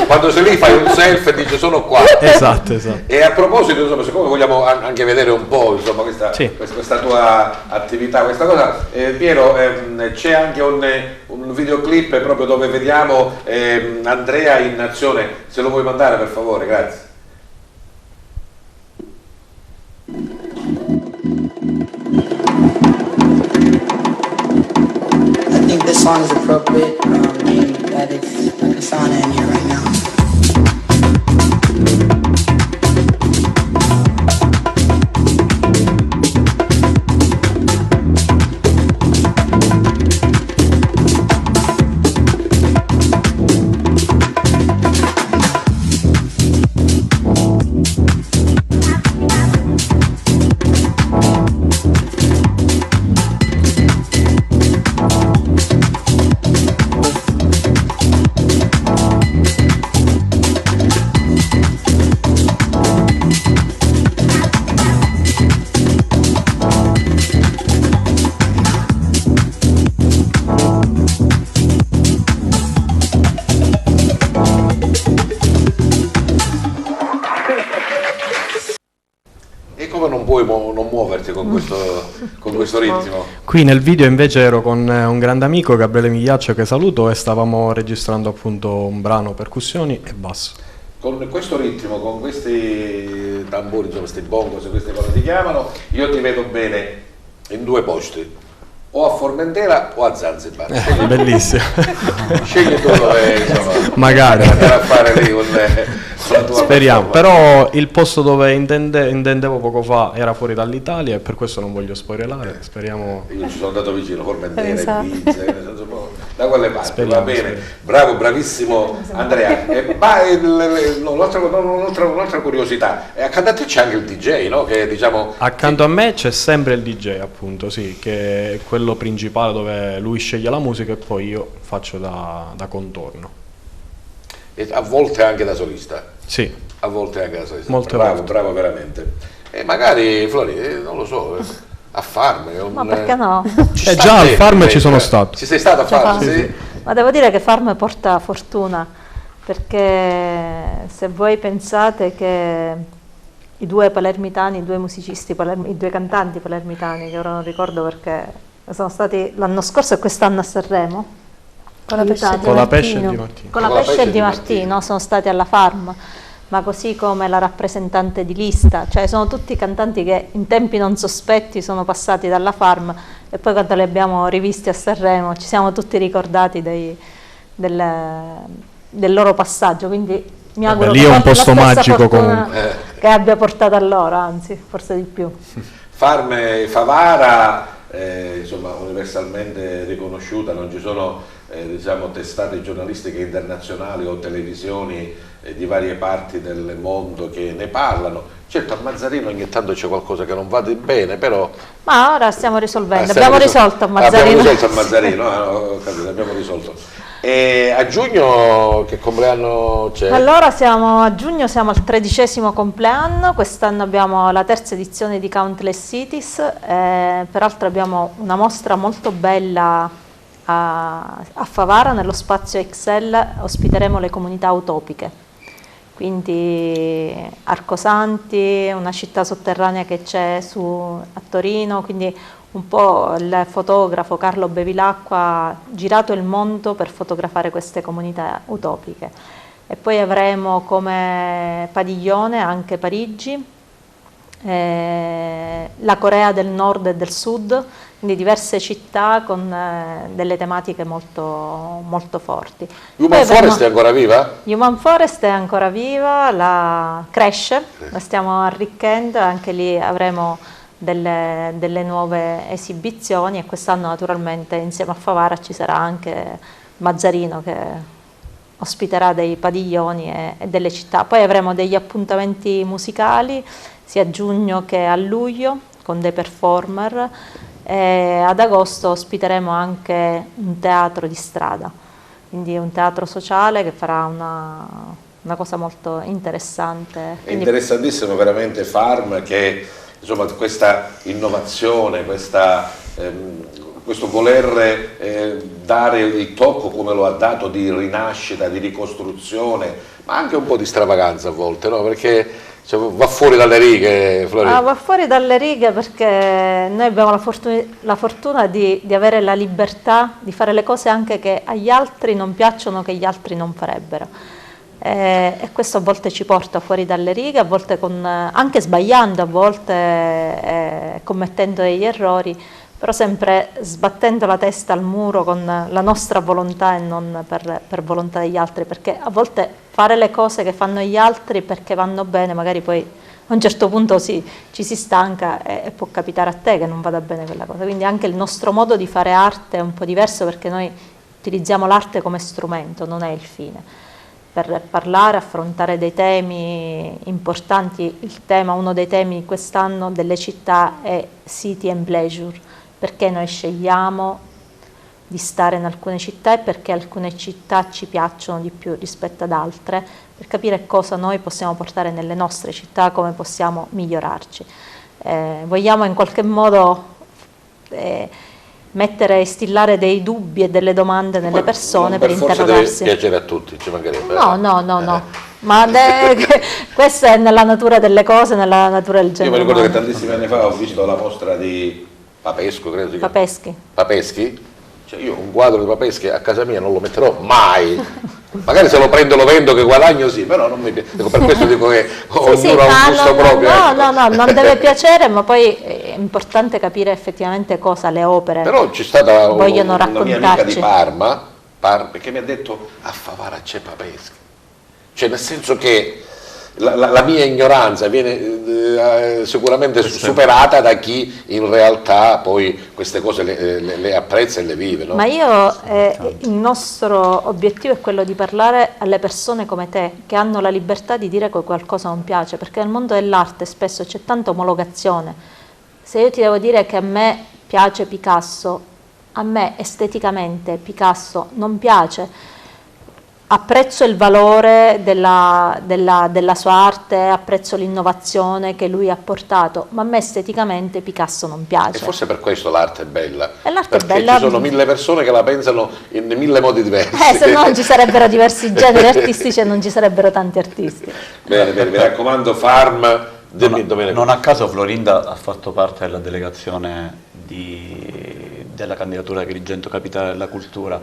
Quando sei lì fai un selfie e dici sono qua. Esatto. E a proposito, insomma, siccome vogliamo anche vedere un po' insomma, questa tua attività, questa cosa, Piero, c'è anche un videoclip proprio dove vediamo Andrea in azione, se lo vuoi mandare per favore, grazie. I think this song is appropriate, being that it's like a sauna in here right now. Non muoverti con questo ritmo. Qui nel video invece ero con un grande amico, Gabriele Migliaccio, che saluto, e stavamo registrando appunto un brano percussioni e basso. Con questo ritmo, con questi tamburi, insomma, questi bongos, queste cose si chiamano, io ti vedo bene in due posti, o a Formentera o a Zanzibar. Bellissimo. Scegli tu dove, insomma, magari andare a fare lì con la tua speriamo, però il posto dove intendevo poco fa era fuori dall'Italia e per questo non voglio spoilerare, speriamo. Io ci sono andato vicino, Formentera, Ibiza, da quelle parti, speriamo, va bene, bravo, bravissimo Andrea. Un'altra curiosità, accanto a te c'è anche il DJ, no? Che, diciamo, accanto a me c'è sempre il DJ, appunto, sì, che è quello principale dove lui sceglie la musica e poi io faccio da contorno. E a volte anche da solista. Sì. A volte anche da solista. Molte bravo, volte. bravo veramente. E magari, Flori, non lo so, a Farm. Ma perché no? Già al Farm ci sono stato. Ci sei stato a Farm? Sì. Ma devo dire che Farm porta fortuna, perché se voi pensate che i due palermitani, i due musicisti, i due cantanti palermitani, che ora non ricordo perché sono stati l'anno scorso e quest'anno a Sanremo, con la Pesce e Di Martino. Con la Pesce e Di Martino sono stati alla Farm, ma così come la rappresentante di lista, cioè sono tutti cantanti che in tempi non sospetti sono passati dalla Farm e poi quando li abbiamo rivisti a Sanremo ci siamo tutti ricordati del loro passaggio, quindi mi auguro lì è un posto magico comunque che abbia portato a loro, anzi forse di più. Farm e Favara, insomma, universalmente riconosciuta, non ci sono diciamo, testate giornalistiche internazionali o televisioni di varie parti del mondo che ne parlano. Certo, a Mazzarino ogni tanto c'è qualcosa che non va bene, però... Ma ora stiamo risolvendo, abbiamo risolto a Mazzarino. Abbiamo risolto a Mazzarino, ho capito, abbiamo risolto. E a giugno che compleanno c'è? Allora a giugno siamo al 13° compleanno, quest'anno abbiamo la terza edizione di Countless Cities, peraltro abbiamo una mostra molto bella a Favara, nello spazio Excel, ospiteremo le comunità utopiche, quindi Arcosanti, una città sotterranea che c'è a Torino, quindi un po' il fotografo Carlo Bevilacqua ha girato il mondo per fotografare queste comunità utopiche. E poi avremo come padiglione anche Parigi, la Corea del Nord e del Sud, quindi diverse città con delle tematiche molto, molto forti. Human Forest è ancora viva? Human Forest è ancora viva, cresce, la stiamo arricchendo, anche lì avremo delle nuove esibizioni e quest'anno naturalmente insieme a Favara ci sarà anche Mazzarino che ospiterà dei padiglioni e delle città. Poi avremo degli appuntamenti musicali sia a giugno che a luglio con dei performer e ad agosto ospiteremo anche un teatro di strada, quindi un teatro sociale che farà una cosa molto interessante. È interessantissimo veramente Farm, che insomma questa innovazione, questo voler dare il tocco come lo ha dato di rinascita, di ricostruzione, ma anche un po' di stravaganza a volte, no? Perché va fuori dalle righe, Florinda. Va fuori dalle righe perché noi abbiamo la fortuna di avere la libertà di fare le cose anche che agli altri non piacciono, che gli altri non farebbero. E questo a volte ci porta fuori dalle righe, a volte anche sbagliando, a volte commettendo degli errori, però sempre sbattendo la testa al muro con la nostra volontà e non per volontà degli altri, perché a volte fare le cose che fanno gli altri perché vanno bene, magari poi a un certo punto ci si stanca e può capitare a te che non vada bene quella cosa. Quindi anche il nostro modo di fare arte è un po' diverso, perché noi utilizziamo l'arte come strumento, non è il fine. Per parlare, affrontare dei temi importanti, uno dei temi quest'anno delle città è City and Pleasure, perché noi scegliamo di stare in alcune città e perché alcune città ci piacciono di più rispetto ad altre, per capire cosa noi possiamo portare nelle nostre città, come possiamo migliorarci. Vogliamo in qualche modo instillare dei dubbi e delle domande nelle persone per interrogarsi. Deve piacere a tutti, ci mancherebbe. No. Ma questa è nella natura delle cose, nella natura del genere. Io mi ricordo umano. che tantissimi anni fa ho visto la mostra di Papesco, credo si chiami. Papeschi? Cioè io un quadro di Papeschi a casa mia non lo metterò mai. Magari se lo prendo lo vendo che guadagno sì, però non mi piace. Per questo dico che ognuno ha un gusto proprio. No, non deve piacere, ma poi è importante capire effettivamente cosa le opere però c'è stata vogliono una mia amica raccontarci. di Parma, che mi ha detto a Favara c'è Papeschi. Cioè nel senso che la mia ignoranza viene sicuramente superata da chi in realtà poi queste cose le apprezza e le vive, no? Ma il nostro obiettivo è quello di parlare alle persone come te, che hanno la libertà di dire che qualcosa non piace, perché nel mondo dell'arte spesso c'è tanta omologazione. Se io ti devo dire che a me piace Picasso, a me esteticamente Picasso non piace. Apprezzo il valore della sua arte, apprezzo l'innovazione che lui ha portato, ma a me esteticamente Picasso non piace. E forse per questo l'arte è bella. E l'arte perché è bella. Ci sono 1000 persone che la pensano in 1000 modi diversi. Se no non ci sarebbero diversi generi artistici e non ci sarebbero tanti artisti. Bene, mi raccomando, Farm. Non a caso Florinda ha fatto parte della delegazione della candidatura Agrigento Capitale della Cultura.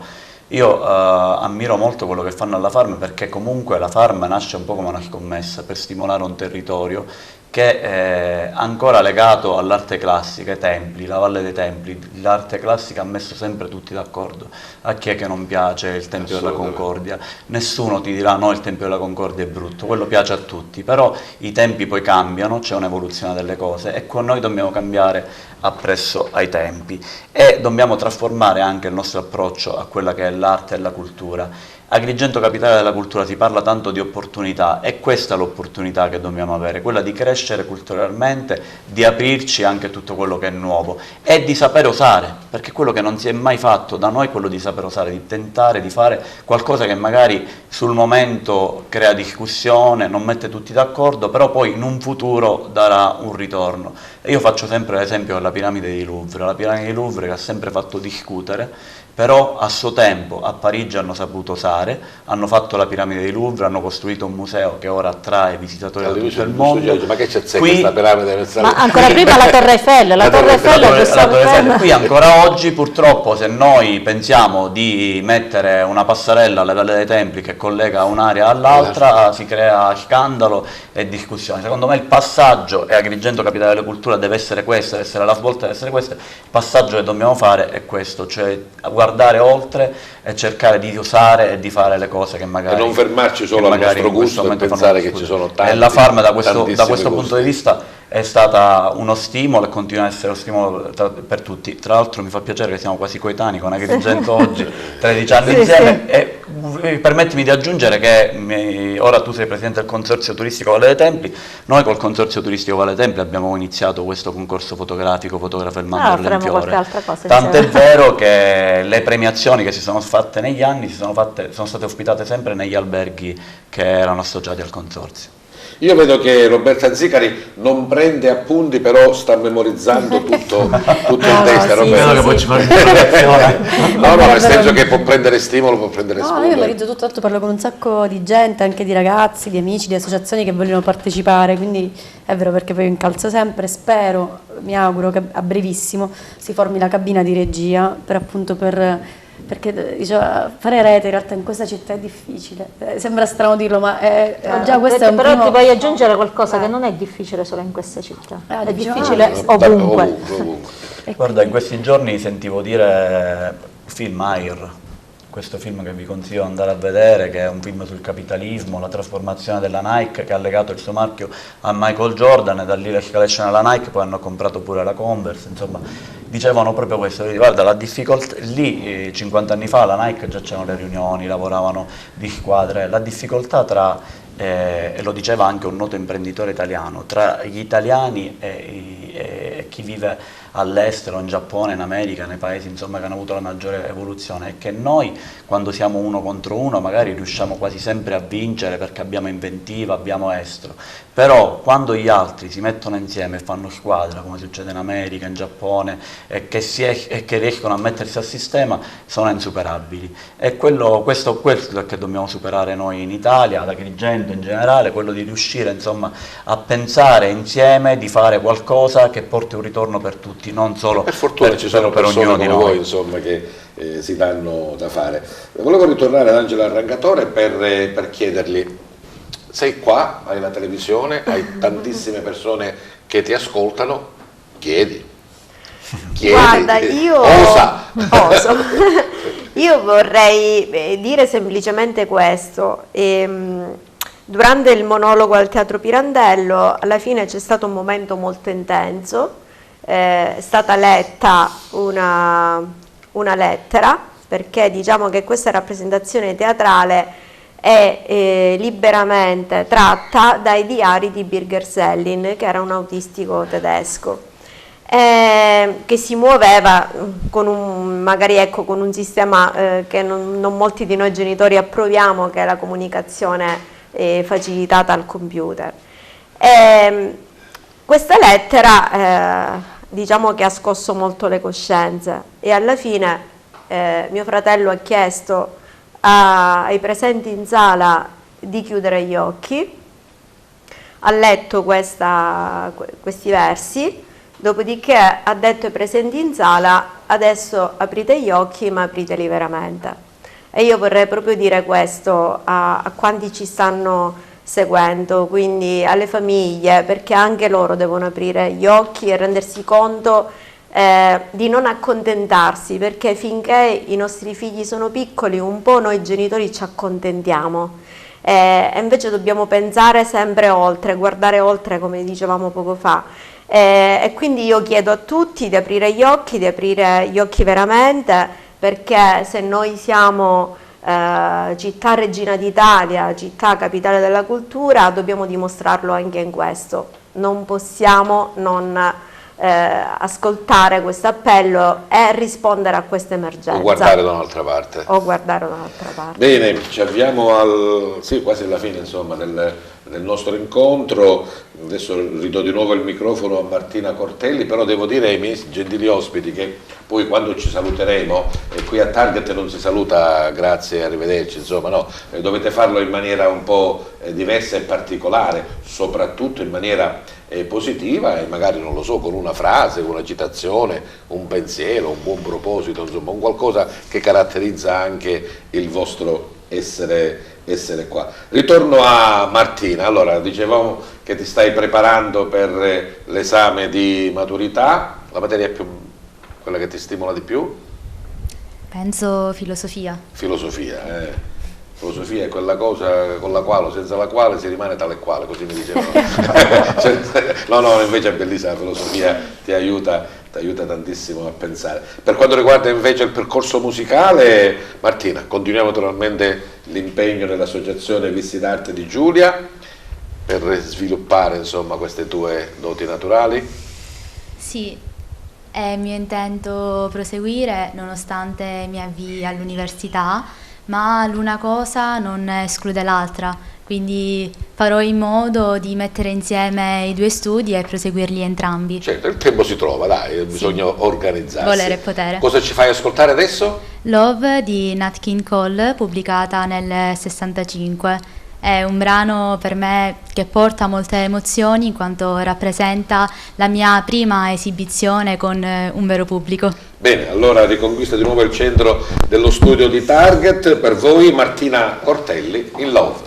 Io ammiro molto quello che fanno alla Farm, perché comunque la Farm nasce un po' come una scommessa per stimolare un territorio che è ancora legato all'arte classica, ai templi, la Valle dei Templi. L'arte classica ha messo sempre tutti d'accordo. A chi è che non piace il Tempio della Concordia? Nessuno ti dirà no, il Tempio della Concordia è brutto, quello piace a tutti, però i tempi poi cambiano, c'è un'evoluzione delle cose e noi dobbiamo cambiare appresso ai tempi e dobbiamo trasformare anche il nostro approccio a quella che è l'arte e la cultura. Agrigento Capitale della Cultura si parla tanto di opportunità e questa è l'opportunità che dobbiamo avere, quella di crescere culturalmente, di aprirci anche a tutto quello che è nuovo e di sapere osare, perché quello che non si è mai fatto da noi è quello di sapere osare, di tentare di fare qualcosa che magari sul momento crea discussione, non mette tutti d'accordo, però poi in un futuro darà un ritorno. E io faccio sempre l'esempio della piramide di Louvre, la piramide di Louvre che ha sempre fatto discutere, però a suo tempo a Parigi hanno saputo osare, hanno fatto la piramide di Louvre, hanno costruito un museo che ora attrae visitatori da tutto il mondo. Ma che c'è questa piramide? Ma ancora prima la Torre Eiffel, la Torre Eiffel. Qui ancora oggi purtroppo, se noi pensiamo di mettere una passerella alla Valle dei Templi che collega un'area all'altra, si crea scandalo e discussione. Secondo me il passaggio, e Agrigento capitale della cultura deve essere questo, deve essere la svolta, deve essere questo, il passaggio che dobbiamo fare è questo, cioè guardare oltre e cercare di usare e di fare le cose che magari... E non fermarci solo al nostro gusto e pensare che ci sono tanti. E la Farm da questo punto di vista è stata uno stimolo e continua ad essere uno stimolo per tutti. Tra l'altro mi fa piacere che siamo quasi coetanei con Agrigento oggi, 13 anni insieme, e permettimi di aggiungere che ora tu sei presidente del Consorzio Turistico Valle dei Templi. Noi col Consorzio Turistico Valle dei Templi abbiamo iniziato questo concorso fotografico, Fotografa il Mando dell'Enfiore. Tant'è vero che le premiazioni che si sono fatte negli anni sono state ospitate sempre negli alberghi che erano associati al Consorzio. Io vedo che Roberta Zicari non prende appunti, però sta memorizzando tutto in testa. Roberta. Che poi ci fa no, nel senso che può prendere stimolo, può prendere spunto. Io memorizzo tutto, tanto parlo con un sacco di gente, anche di ragazzi, di amici, di associazioni che vogliono partecipare, quindi è vero, perché poi io incalzo sempre, spero, mi auguro che a brevissimo si formi la cabina di regia perché diceva, fare rete in realtà in questa città è difficile, sembra strano dirlo, ma già questo è un però primo... ti voglio aggiungere qualcosa che non è difficile solo in questa città, è difficile ovunque. Guarda, in questi giorni sentivo dire film Air, questo film che vi consiglio di andare a vedere, che è un film sul capitalismo, la trasformazione della Nike, che ha legato il suo marchio a Michael Jordan, e da lì l'escalation alla Nike, poi hanno comprato pure la Converse, insomma, dicevano proprio questo, guarda, la difficoltà, lì 50 anni fa la Nike già c'erano le riunioni, lavoravano di squadre, la difficoltà tra, e lo diceva anche un noto imprenditore italiano, tra gli italiani e chi vive all'estero, in Giappone, in America, nei paesi insomma che hanno avuto la maggiore evoluzione, è che noi quando siamo uno contro uno magari riusciamo quasi sempre a vincere perché abbiamo inventiva, abbiamo estro, però quando gli altri si mettono insieme e fanno squadra, come succede in America, in Giappone, e che riescono a mettersi a sistema, sono insuperabili. E questo è che dobbiamo superare noi in Italia, ad Agrigento in generale, quello di riuscire insomma a pensare insieme di fare qualcosa che porti un ritorno per tutti, non solo per fortuna ci sono per persone ognuno di come noi, voi insomma che si danno da fare. Volevo ritornare ad Angelo Arrangatore per chiedergli, sei qua, hai la televisione, hai tantissime persone che ti ascoltano, chiedi. Guarda, oso. Io vorrei dire semplicemente questo. Durante il monologo al Teatro Pirandello alla fine c'è stato un momento molto intenso, è stata letta una lettera, perché diciamo che questa rappresentazione teatrale è liberamente tratta dai diari di Birger Sellin, che era un autistico tedesco, che si muoveva con magari con un sistema che non molti di noi genitori approviamo, che è la comunicazione facilitata al computer. Questa lettera diciamo che ha scosso molto le coscienze, e alla fine mio fratello ha chiesto ai presenti in sala di chiudere gli occhi, ha letto questi versi, dopodiché ha detto ai presenti in sala: adesso aprite gli occhi, ma apriteli veramente. E io vorrei proprio dire questo a quanti ci stanno seguendo, quindi alle famiglie, perché anche loro devono aprire gli occhi e rendersi conto di non accontentarsi, perché finché i nostri figli sono piccoli un po' noi genitori ci accontentiamo, e invece dobbiamo pensare sempre oltre, guardare oltre, come dicevamo poco fa. E quindi io chiedo a tutti di aprire gli occhi veramente, perché se noi siamo città regina d'Italia, città capitale della cultura, dobbiamo dimostrarlo anche in questo. Non possiamo non ascoltare questo appello e rispondere a questa emergenza. O guardare da un'altra parte. O guardare da un'altra parte. Bene, ci avviamo quasi alla fine, insomma, del nostro incontro. Adesso ridò di nuovo il microfono a Martina Cortelli, però devo dire ai miei gentili ospiti che poi quando ci saluteremo, e qui a Target non si saluta grazie, arrivederci, insomma, no, dovete farlo in maniera un po' diversa e particolare, soprattutto in maniera positiva, e magari, non lo so, con una frase, una citazione, un pensiero, un buon proposito, insomma, un qualcosa che caratterizza anche il vostro essere qua. Ritorno a Martina. Allora, dicevamo che ti stai preparando per l'esame di maturità, la materia più, quella che ti stimola di più? Penso filosofia. Filosofia, Filosofia è quella cosa con la quale, senza la quale si rimane tale e quale, così mi dicevano. No, invece è bellissima, la filosofia ti aiuta tantissimo a pensare. Per quanto riguarda invece il percorso musicale, Martina, continuiamo naturalmente l'impegno nell'Associazione Visti d'Arte di Giulia per sviluppare, insomma, queste tue doti naturali? Sì, è mio intento proseguire nonostante mi avvii all'università, ma l'una cosa non esclude l'altra, quindi farò in modo di mettere insieme i due studi e proseguirli entrambi. Certo, il tempo si trova, dai, bisogna organizzarsi. Volere e potere. Cosa ci fai ascoltare adesso? Love di Nat King Cole, pubblicata nel 65. È un brano per me che porta molte emozioni in quanto rappresenta la mia prima esibizione con un vero pubblico. Bene, allora riconquista di nuovo il centro dello studio di Target. Per voi Martina Cortelli in Love.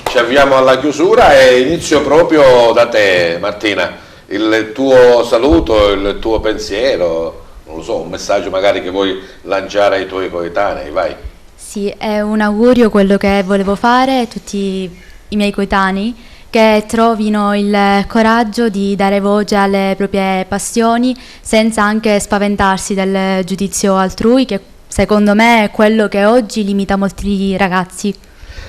Ci avviamo alla chiusura e inizio proprio da te, Martina. il tuo saluto, il tuo pensiero, non lo so, un messaggio magari che vuoi lanciare ai tuoi coetanei, vai. Sì, è un augurio quello che volevo fare a tutti i miei coetanei, che trovino il coraggio di dare voce alle proprie passioni senza anche spaventarsi del giudizio altrui, che secondo me è quello che oggi limita molti ragazzi.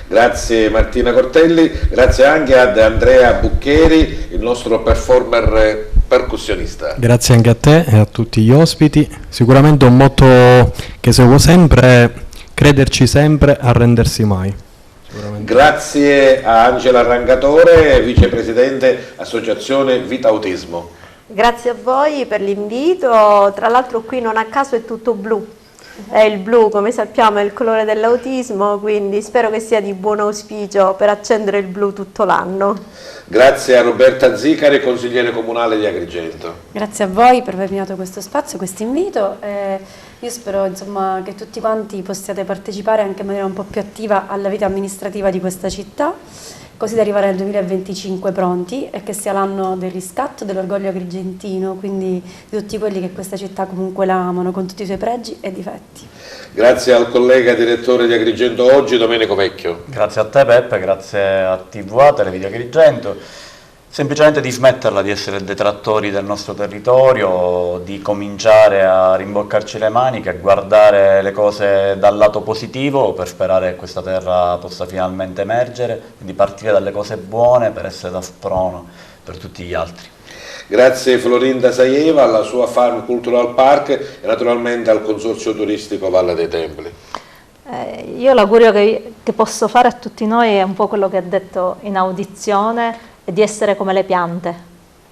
Grazie Martina Cortelli, grazie anche ad Andrea Buccheri, il nostro performer percussionista. Grazie anche a te e a tutti gli ospiti. Sicuramente un motto che seguo sempre è crederci sempre, arrendersi mai. Grazie a Angela Rangatore, vicepresidente Associazione Vita Autismo. Grazie a voi per l'invito, tra l'altro qui non a caso è tutto blu. Il blu, come sappiamo, è il colore dell'autismo, quindi spero che sia di buon auspicio per accendere il blu tutto l'anno. Grazie a Roberta Zicari, consigliere comunale di Agrigento. Grazie a voi per avermi dato questo spazio, questo invito. Io spero insomma, che tutti quanti possiate partecipare anche in maniera un po' più attiva alla vita amministrativa di questa città, così da arrivare nel 2025 pronti e che sia l'anno del riscatto dell'orgoglio agrigentino, quindi di tutti quelli che questa città comunque la amano con tutti i suoi pregi e difetti. Grazie al collega direttore di Agrigento Oggi, Domenico Vecchio. Grazie a te Peppe, grazie a TVA, Televideo Agrigento. Semplicemente di smetterla di essere detrattori del nostro territorio, di cominciare a rimboccarci le maniche, a guardare le cose dal lato positivo per sperare che questa terra possa finalmente emergere, di partire dalle cose buone per essere da sprono per tutti gli altri. Grazie Florinda Saieva, alla sua Farm Cultural Park e naturalmente al Consorzio Turistico Valle dei Templi. Io l'augurio che posso fare a tutti noi è un po' quello che ha detto in audizione, è di essere come le piante,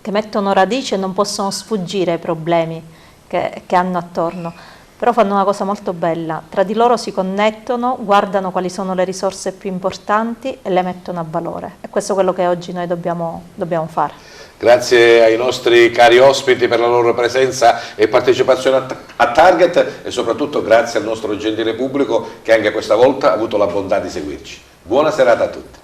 che mettono radici e non possono sfuggire ai problemi che hanno attorno, però fanno una cosa molto bella, tra di loro si connettono, guardano quali sono le risorse più importanti e le mettono a valore, e questo è quello che oggi noi dobbiamo fare. Grazie ai nostri cari ospiti per la loro presenza e partecipazione a Target e soprattutto grazie al nostro gentile pubblico che anche questa volta ha avuto la bontà di seguirci. Buona serata a tutti.